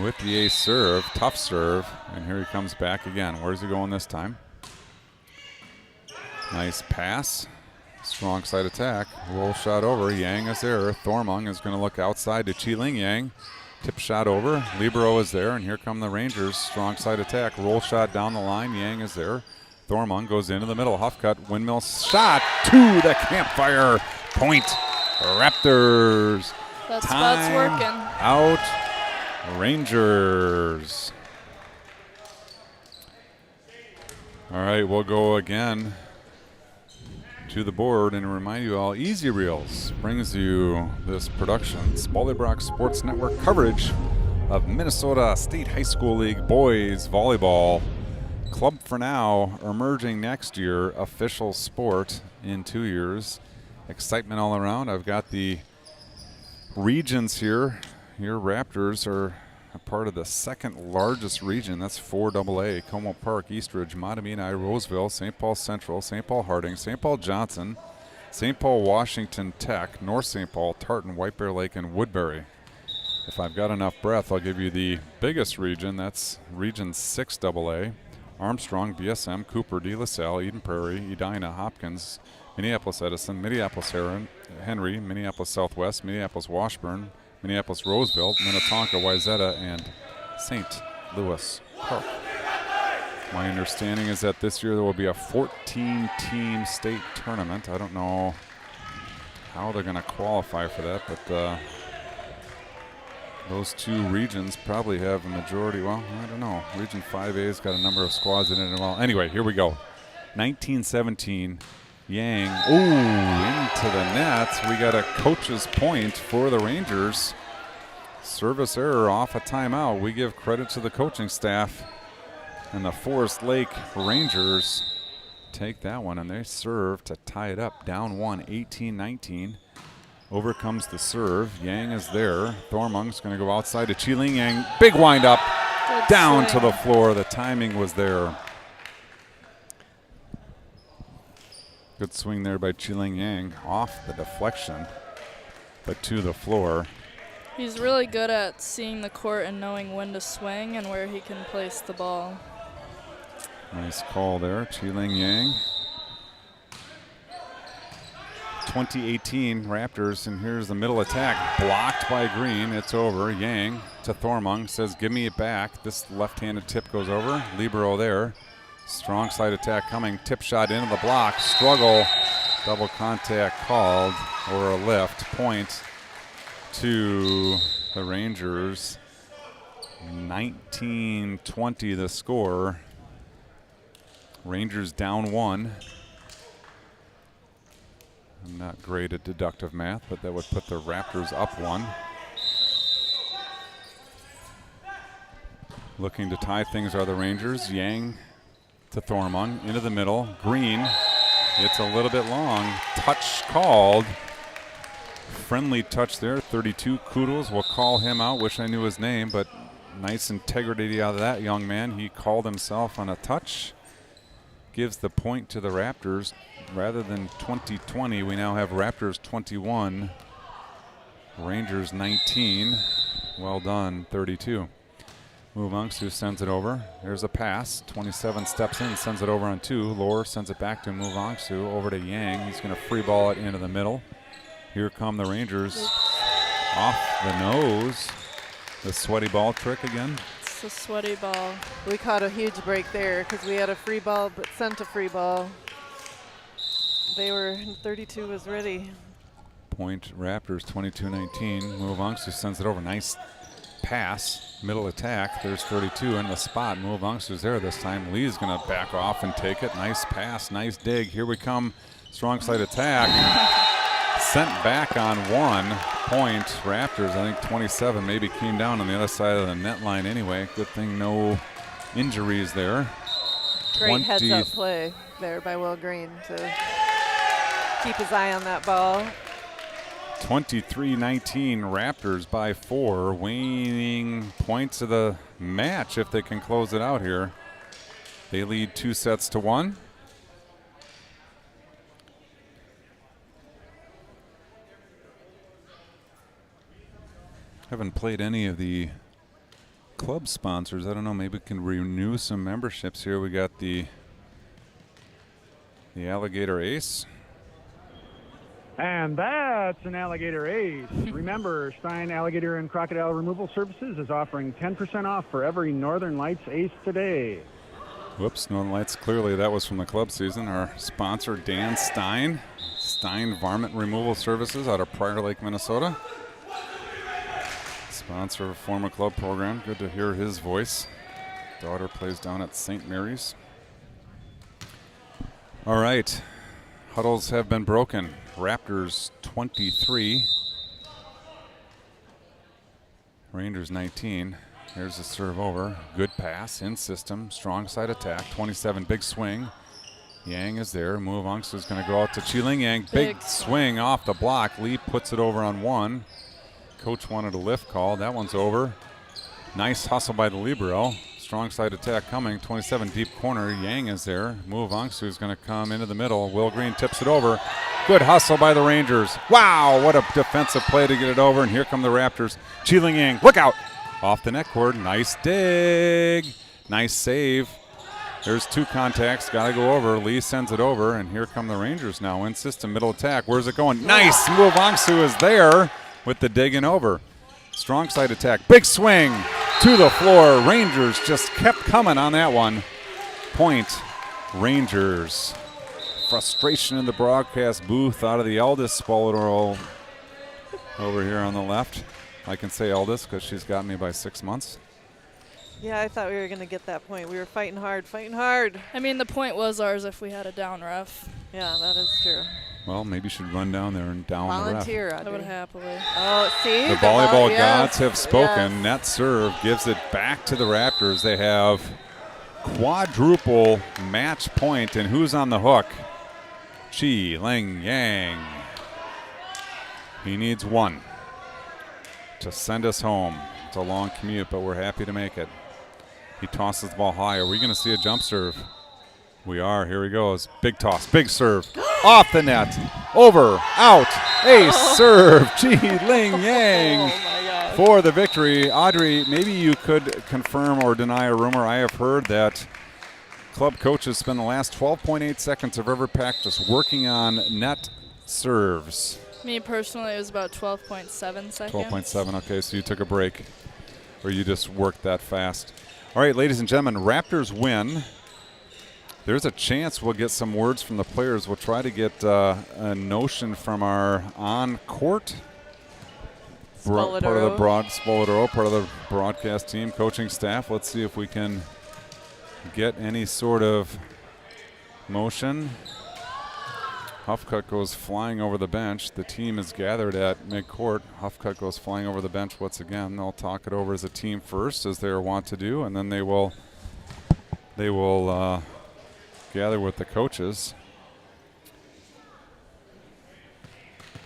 with the ace serve, tough serve, and here he comes back again. Where's he going this time? Nice pass, strong side attack, roll shot over. Yang is there. Thormung is going to look outside to Chi-Ling Yang. Tip shot over. Libero is there, and here come the Rangers. Strong side attack, roll shot down the line. Yang is there. Thormung goes into the middle. Huffcut, windmill shot to the campfire. Point. Raptors. That spot's working. Out. Rangers. All right, we'll go again to the board and remind you all, Easy Reels brings you this production. Spollybrock Sports Network coverage of Minnesota State High School League boys volleyball. Club for now, emerging next year, official sport in 2 years. Excitement all around. I've got the regions here. Your Raptors are a part of the second largest region. That's 4AA. Como Park, Eastridge, Matamina, Roseville, St. Paul Central, St. Paul Harding, St. Paul Johnson, St. Paul Washington Tech, North St. Paul, Tartan, White Bear Lake, and Woodbury. If I've got enough breath, I'll give you the biggest region. That's Region 6AA. Armstrong, BSM, Cooper, De La Salle, Eden Prairie, Edina, Hopkins, Minneapolis Edison, Minneapolis Henry, Minneapolis Southwest, Minneapolis Washburn, Minneapolis Roseville, Minnetonka, Wayzata, and St. Louis Park. My understanding is that this year there will be a 14-team state tournament. I don't know how they're going to qualify for that, but those 2 regions probably have a majority. Well, I don't know. Region 5A's got a number of squads in it. Well, anyway, here we go. 1917, Yang. Ooh, into the net. We got a coach's point for the Rangers. Service error off a timeout. We give credit to the coaching staff. And the Forest Lake Rangers take that one, and they serve to tie it up. Down 1, 18-19. Over comes the serve. Yang is there. Thormung's going to go outside to Chi-Ling Yang. Big wind up. Down to the floor. The timing was there. Good swing there by Chi-Ling Yang. Off the deflection, but to the floor. He's really good at seeing the court and knowing when to swing and where he can place the ball. Nice call there. Chi-Ling Yang. 2018 Raptors, and here's the middle attack, blocked by Green. It's over. Yang to Thormung, says give me it back. This left-handed tip goes over. Libero there. Strong side attack coming. Tip shot into the block. Struggle. Double contact called, or a lift. Point to the Rangers. 19-20 the score. Rangers down 1. I'm not great at deductive math, but that would put the Raptors up 1. Looking to tie things are the Rangers. Yang to Thormung, into the middle. Green, it's a little bit long. Touch called. Friendly touch there, 32. Kudos, we'll call him out. Wish I knew his name, but nice integrity out of that young man. He called himself on a touch. Gives the point to the Raptors. Rather than 20-20, we now have Raptors 21, Rangers 19. Well done, 32. Muvangsu sends it over. There's a pass. 27 steps in, sends it over on 2. Lohr sends it back to Muvangsu, over to Yang. He's going to free ball it into the middle. Here come the Rangers. Off the nose. The sweaty ball trick again. It's a sweaty ball. We caught a huge break there because we had a free ball but sent a free ball. They were, 32 was ready. Point Raptors 22-19. Muvangsu sends it over. Nice pass. Middle attack. There's 32 in the spot. Muvangsu's there this time. Lee's going to back off and take it. Nice pass. Nice dig. Here we come. Strong side attack. Sent back on 1 point. Raptors, I think 27 maybe came down on the other side of the net line anyway. Good thing no injuries there. Great heads-up play there by Will Green to keep his eye on that ball. 23-19, Raptors by 4, waning points of the match if they can close it out here. They lead 2-1. Haven't played any of the club sponsors. I don't know, maybe we can renew some memberships here. We got the Alligator Ace. And that's an Alligator Ace. Remember, Stein Alligator and Crocodile Removal Services is offering 10% off for every Northern Lights Ace today. Whoops, Northern Lights, clearly that was from the club season. Our sponsor, Dan Stein. Stein Varmint Removal Services out of Prior Lake, Minnesota. Sponsor of a former club program. Good to hear his voice. Daughter plays down at St. Mary's. All right, huddles have been broken. Raptors 23, Rangers 19. Here's the serve over. Good pass in system. Strong side attack. 27, big swing. Yang is there. Muvangsu is going to go out to Chi-Ling Yang. Big swing off the block. Lee puts it over on 1. Coach wanted a lift call. That one's over. Nice hustle by the libero. Strong side attack coming. 27, deep corner. Yang is there. Muvangsu is going to come into the middle. Will Green tips it over. Good hustle by the Rangers. Wow, what a defensive play to get it over. And here come the Raptors. Chi-Ling Yang, look out. Off the net cord. Nice dig. Nice save. There's 2 contacts. Got to go over. Lee sends it over. And here come the Rangers now in system. Middle attack. Where's it going? Nice. Muvangsu is there with the digging over. Strong side attack. Big swing to the floor. Rangers just kept coming on that one. Point Rangers. Frustration in the broadcast booth out of the eldest Spolodoro over here on the left. I can say eldest because she's got me by 6 months. Yeah, I thought we were going to get that point. We were fighting hard, fighting hard. I mean, the point was ours if we had a down ref. Yeah, that is true. Well, maybe you should run down there and down Volunteer, the ref. I would happily. Oh, see? The volleyball yes, gods have spoken. yes. Net serve gives it back to the Raptors. They have quadruple match point, and who's on the hook? Chi-Ling Yang. He needs 1 to send us home. It's a long commute, but we're happy to make it. He tosses the ball high. Are we going to see a jump serve? We are. Here he goes. Big toss. Big serve. Off the net. Over. Out. Ace serve. Chi-Ling Yang Oh, my gosh. for the victory. Audrey, maybe you could confirm or deny a rumor. I have heard that club coaches spend the last 12.8 seconds of every practice working on net serves. Me personally, it was about 12.7 seconds. 12.7, okay, so you took a break, or you just worked that fast. All right, ladies and gentlemen, Raptors win. There's a chance we'll get some words from the players. We'll try to get a notion from our on-court part of the Spoladoro, part of the broadcast team, coaching staff. Let's see if we can get any sort of motion. Huffcutt goes flying over the bench. The team is gathered at midcourt. Huffcutt goes flying over the bench once again. They'll talk it over as a team first, as they want to do, and then they will gather with the coaches.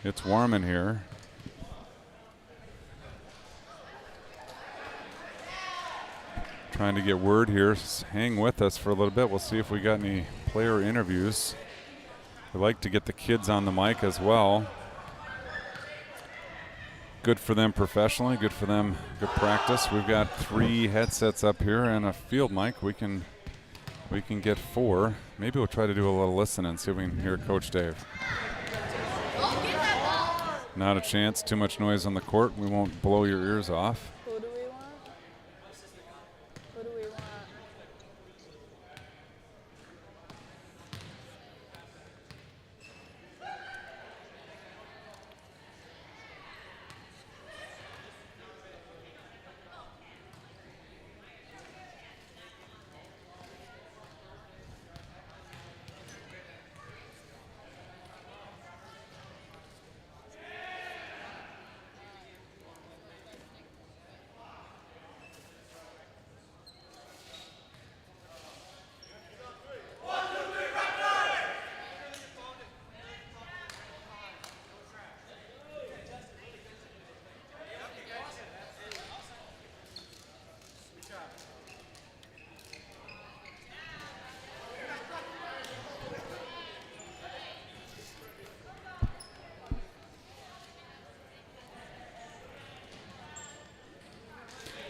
It's warm in here. Trying to get word here. Hang with us for a little bit. We'll see if we got any player interviews. We like to get the kids on the mic as well. Good for them professionally, good for them, good practice. We've got 3 headsets up here and a field mic. We can get 4. Maybe we'll try to do a little listen and see if we can hear Coach Dave. Not a chance, too much noise on the court. We won't blow your ears off. Who do we want? Who do we want?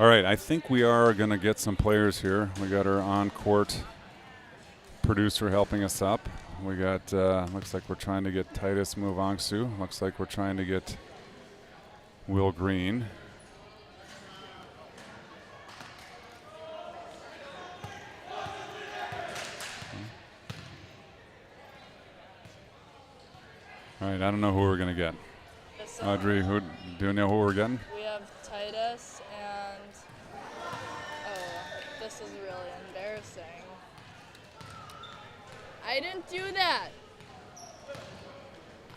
All right, I think we are going to get some players here. We got our on-court producer helping us up. We got, looks like we're trying to get Titus Muvangsu. Looks like we're trying to get Will Green. All right, I don't know who we're going to get. Audrey, do you know who we're getting? We have Titus and this is really embarrassing. I didn't do that.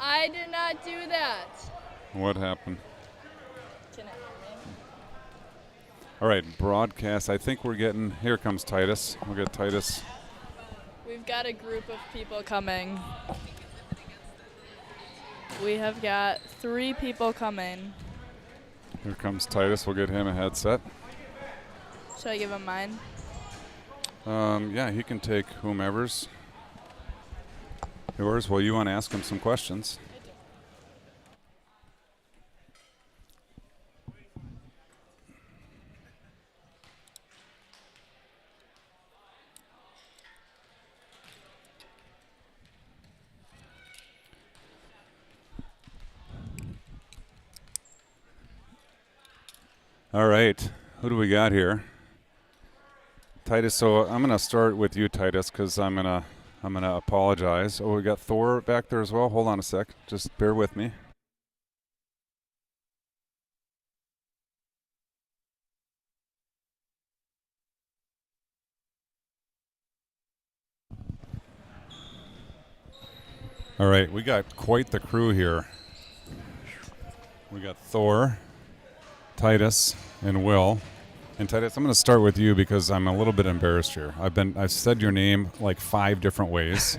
I did not do that. What happened? Can it hear me? All right, broadcast. I think we're getting, here comes Titus. We'll get Titus. We've got a group of people coming. We have got 3 people coming. Here comes Titus. We'll get him a headset. Should I give him mine? Yeah, he can take whomever's. Yours. Well, you want to ask him some questions. All right, who do we got here? Titus, so I'm going to start with you, Titus, because I'm gonna apologize. Oh, we got Thor back there as well. Hold on a sec. Just bear with me. All right, we got quite the crew here. We got Thor, Titus, and Will. And Titus, I'm going to start with you because I'm a little bit embarrassed here. I've said your name like 5 different ways.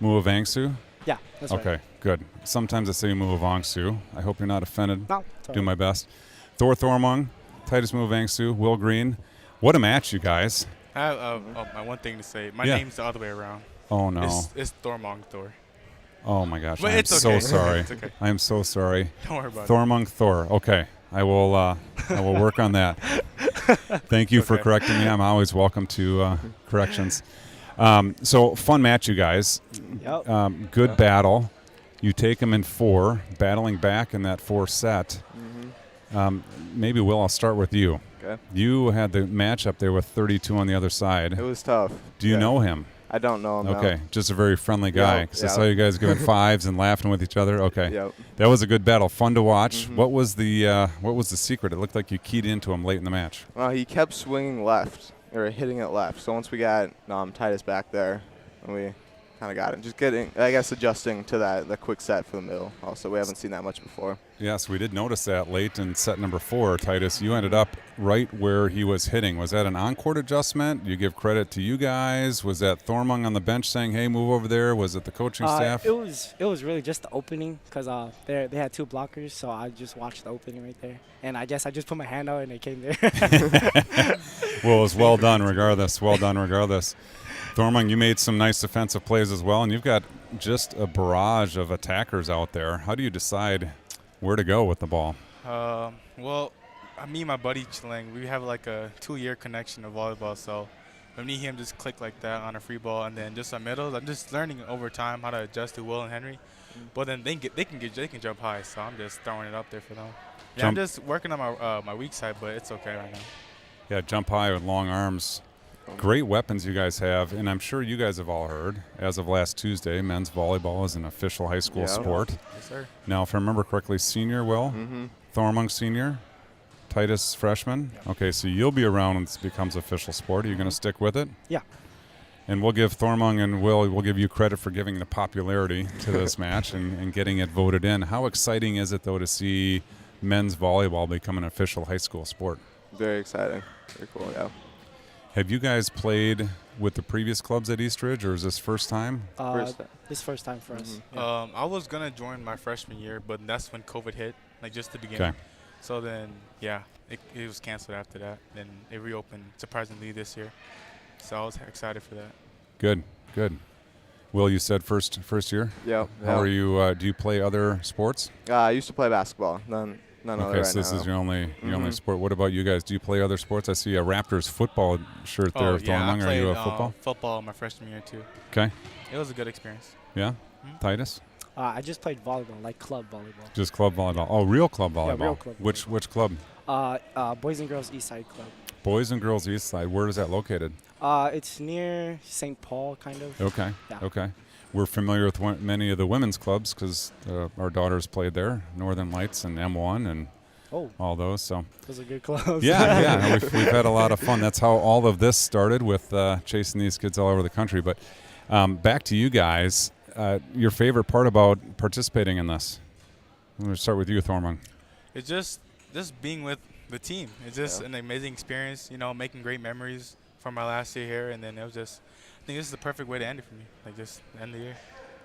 Muvangsu? Yeah, that's right. Okay, good. Sometimes I say Muvangsu. I hope you're not offended. No. Do my best. Thor Thormung, Titus Muvangsu, Will Green. What a match, you guys. I have my one thing to say. My Yeah. name's the other way around. Oh, no. It's Thormong Thor. Oh, my gosh. But I'm it's so okay. sorry. It's okay. I am so sorry. Don't worry about Thormung Thor. Okay. I will work on that. Thank you for Okay. correcting me. I'm always welcome to corrections. So fun match, you guys. Yep. Good battle. You take them in 4, battling back in that 4 set. Maybe, Will, I'll start with you. Okay. You had the match up there with 32 on the other side. It was tough. Do you Yeah. know him? I don't know him. no. Okay, just a very friendly guy. Yep, Because I yep. saw you guys giving fives and laughing with each other. Okay, Yep. that was a good battle, fun to watch. Mhm. What was the secret? It looked like you keyed into him late in the match. Well, he kept swinging left or hitting it left. So once we got Titus back there, and we kind of got him. Just getting, I guess, adjusting to the quick set for the middle. Also, we haven't seen that much before. Yes, we did notice that late in set number 4, Titus. You ended up right where he was hitting. Was that an on-court adjustment? You give credit to you guys. Was that Thormung on the bench saying, "Hey, move over there"? Was it the coaching staff? It was really just the opening because they had 2 blockers, so I just watched the opening right there, and I guess I just put my hand out and it came there. Well, it was well done regardless. Well done regardless. Thormung, you made some nice defensive plays as well, and you've got just a barrage of attackers out there. How do you decide where to go with the ball? Well, me and my buddy Chilang, we have like a 2-year connection of volleyball. So when me and him just click like that on a free ball, and then just on middles, I'm just learning over time how to adjust to Will and Henry. But then they can jump high, so I'm just throwing it up there for them. Yeah, I'm just working on my weak side, but it's okay right now. Yeah, jump high with long arms. Great weapons you guys have, and I'm sure you guys have all heard, as of last Tuesday, men's volleyball is an official high school sport. Yes, sir. Now, if I remember correctly, senior, Will? Mm-hmm. Thormung senior, Titus freshman. Okay, so you'll be around when it becomes official sport. Are you going to stick with it? Yeah. And we'll give Thormung and we'll give you credit for giving the popularity to this match and getting it voted in. How exciting is it, though, to see men's volleyball become an official high school sport? Very exciting. Very cool, yeah. Have you guys played with the previous clubs at Eastridge, or is this first time? This first time for us. Mhm. Yeah. I was gonna join my freshman year, but that's when COVID hit, like just the beginning. Okay. So then, yeah, it was canceled after that. Then it reopened surprisingly this year. So I was excited for that. Good, good. Will, you said first year? Yep. How are you? Do you play other sports? I used to play basketball. None other Okay, right so this now. is your only Mhm. sport. What about you guys? Do you play other sports? I see a Raptors football shirt there. Oh, yeah, I Thormung. Are played you a football? football my freshman year too. Okay. It was a good experience. Yeah. Mhm. Titus? I just played volleyball, like club volleyball. Just club volleyball. Oh, real club volleyball. Yeah, real club Which club? Boys and Girls East Side Club. Boys and Girls East Side. Where is that located? It's near St. Paul, kind of. Okay. Yeah. Okay. We're familiar with many of the women's clubs because our daughters played there, Northern Lights and M1 and all those. So Those are good clubs. yeah. We've had a lot of fun. That's how all of this started, with chasing these kids all over the country. But back to you guys. Your favorite part about participating in this? I'm going to start with you, Thormung. It's just being with the team. It's just an amazing experience, making great memories from my last year here. And then it was just, I think this is the perfect way to end it for me, like just end the year.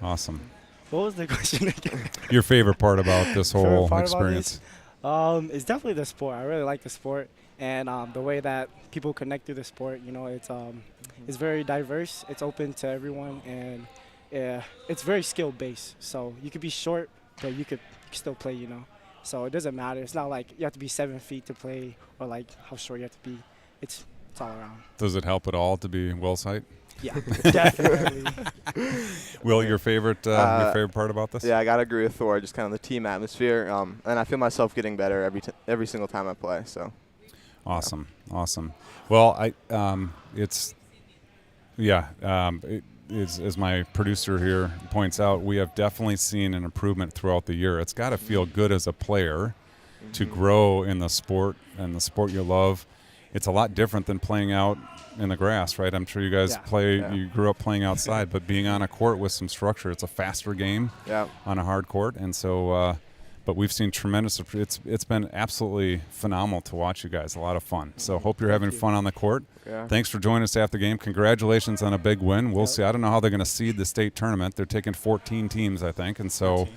Awesome. What was the question again? Your favorite part about this Favorite whole part about experience? this? It's definitely the sport. I really like the sport, and the way that people connect through the sport. It's very diverse. It's open to everyone, and it's very skill based. So you could be short, but you could still play. So it doesn't matter. It's not like you have to be 7 feet to play, or like how short you have to be. It's all around. Does it help at all to be Will's height? Yeah, definitely. Will, your favorite part about this? Yeah, I gotta agree with Thor. Just kind of the team atmosphere, and I feel myself getting better every single time I play. So. Awesome. Well, as my producer here points out, we have definitely seen an improvement throughout the year. It's got to feel good as a player to grow in the sport and the sport you love. It's a lot different than playing out in the grass, right? I'm sure you guys you grew up playing outside, but being on a court with some structure, it's a faster game on a hard court. And so, but we've seen tremendous, it's been absolutely phenomenal to watch you guys. A lot of fun. So hope you're having fun on the court. Yeah. Thanks for joining us after the game. Congratulations on a big win. We'll see. I don't know how they're going to seed the state tournament. They're taking 14 teams, I think. And so,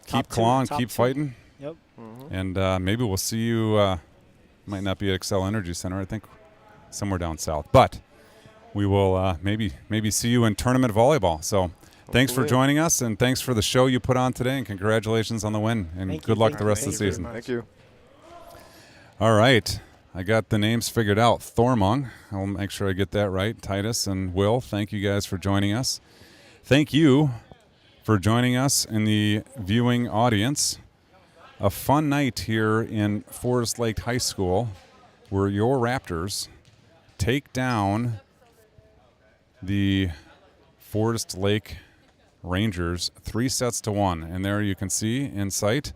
keep clawing, keep fighting. Yep. And maybe we'll see you, might not be at Excel Energy Center, I think somewhere down south. But we will maybe see you in tournament volleyball. So thanks for joining us, and thanks for the show you put on today, and congratulations on the win. And good luck the rest of the season. Thank you. All right. I got the names figured out. Thormung, I'll make sure I get that right. Titus and Will, thank you guys for joining us. Thank you for joining us in the viewing audience. A fun night here in Forest Lake High School, where your Raptors take down the Forest Lake Rangers 3-1. And there you can see in sight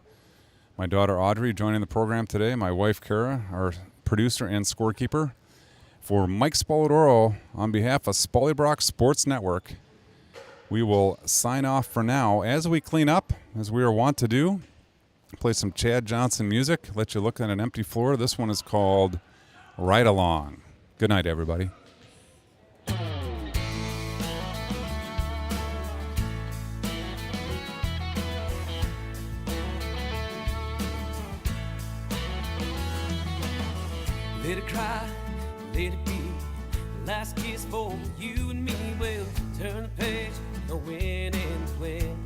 my daughter Audrey joining the program today, my wife Kara, our producer and scorekeeper. For Mike Spoladoro, on behalf of Spollybrock Sports Network, we will sign off for now. As we clean up, as we are wont to do, play some Chad Johnson music, let you look at an empty floor. This one is called Ride Along. Good night, everybody. Let it cry, let it be. Last kiss for you and me. We'll turn the page, the win and win.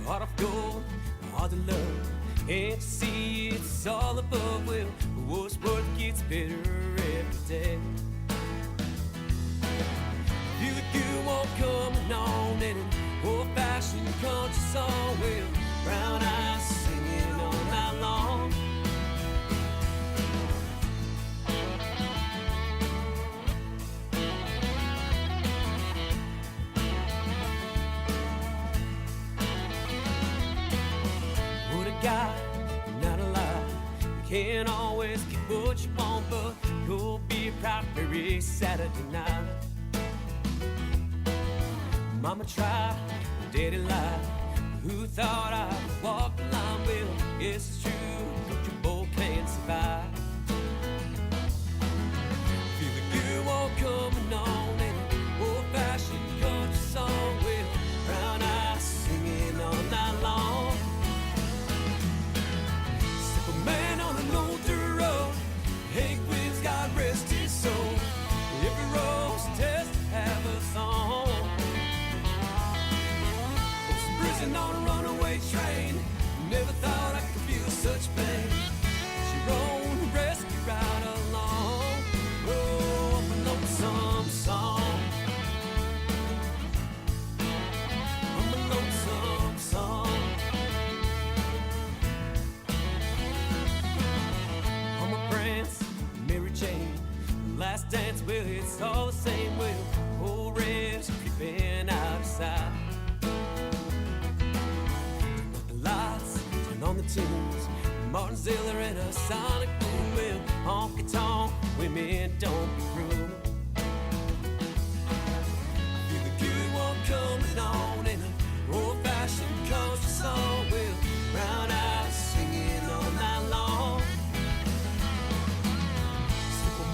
Heart of gold, heart of love. Can't see it's all above. Well, what's worth gets better every day. Feel the good won't coming on in an old-fashioned country song. Well, brown eyes singing all night long. Guy, not a lie. You can't always get what you want, but you'll be proud every Saturday night. Mama tried, daddy lied. Who thought I'd walk the line? Well, yes, it's true, but you both can't survive. Feel the good walk coming on in an old-fashioned country song. Well, brown eyes singing all night long. Man on an older road, Hank Williams, God rest his soul. Every road's a test to have a song. Was prison on a runaway train. Never thought I could feel such pain. She rode a rescue ride along. Oh, I'm a lonesome song. I'm a lonesome song. Mary Jane, last dance, well, it's all the same. Well, old reds creeping outside. Turn up the lights, turn on the tunes. Martin Ziller and a sonic boom. Well, honky tonk, women don't be rude. Feel the good one coming on in an old-fashioned country song. Well, brown eyes singing all night long.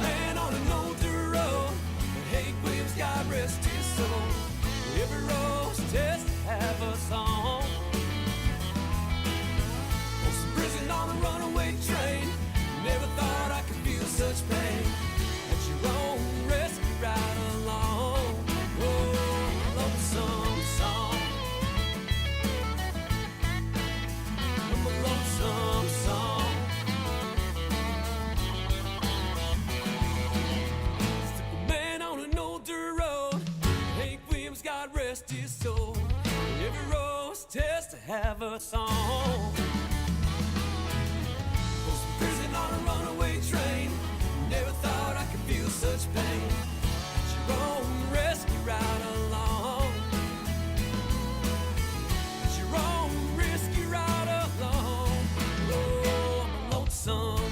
Man on an older road, Hank Williams, God rest his soul. Every road's a test to have a song. Was in prison on a runaway train. Never thought I could feel such pain. At your own rescue ride along. Oh, lonesome song. I'm a lonesome song. God rest his soul. Every road's test to have a song. Was in prison on a runaway train. Never thought I could feel such pain. At your own rescue ride along. At your own rescue ride along. Oh, I'm a lonesome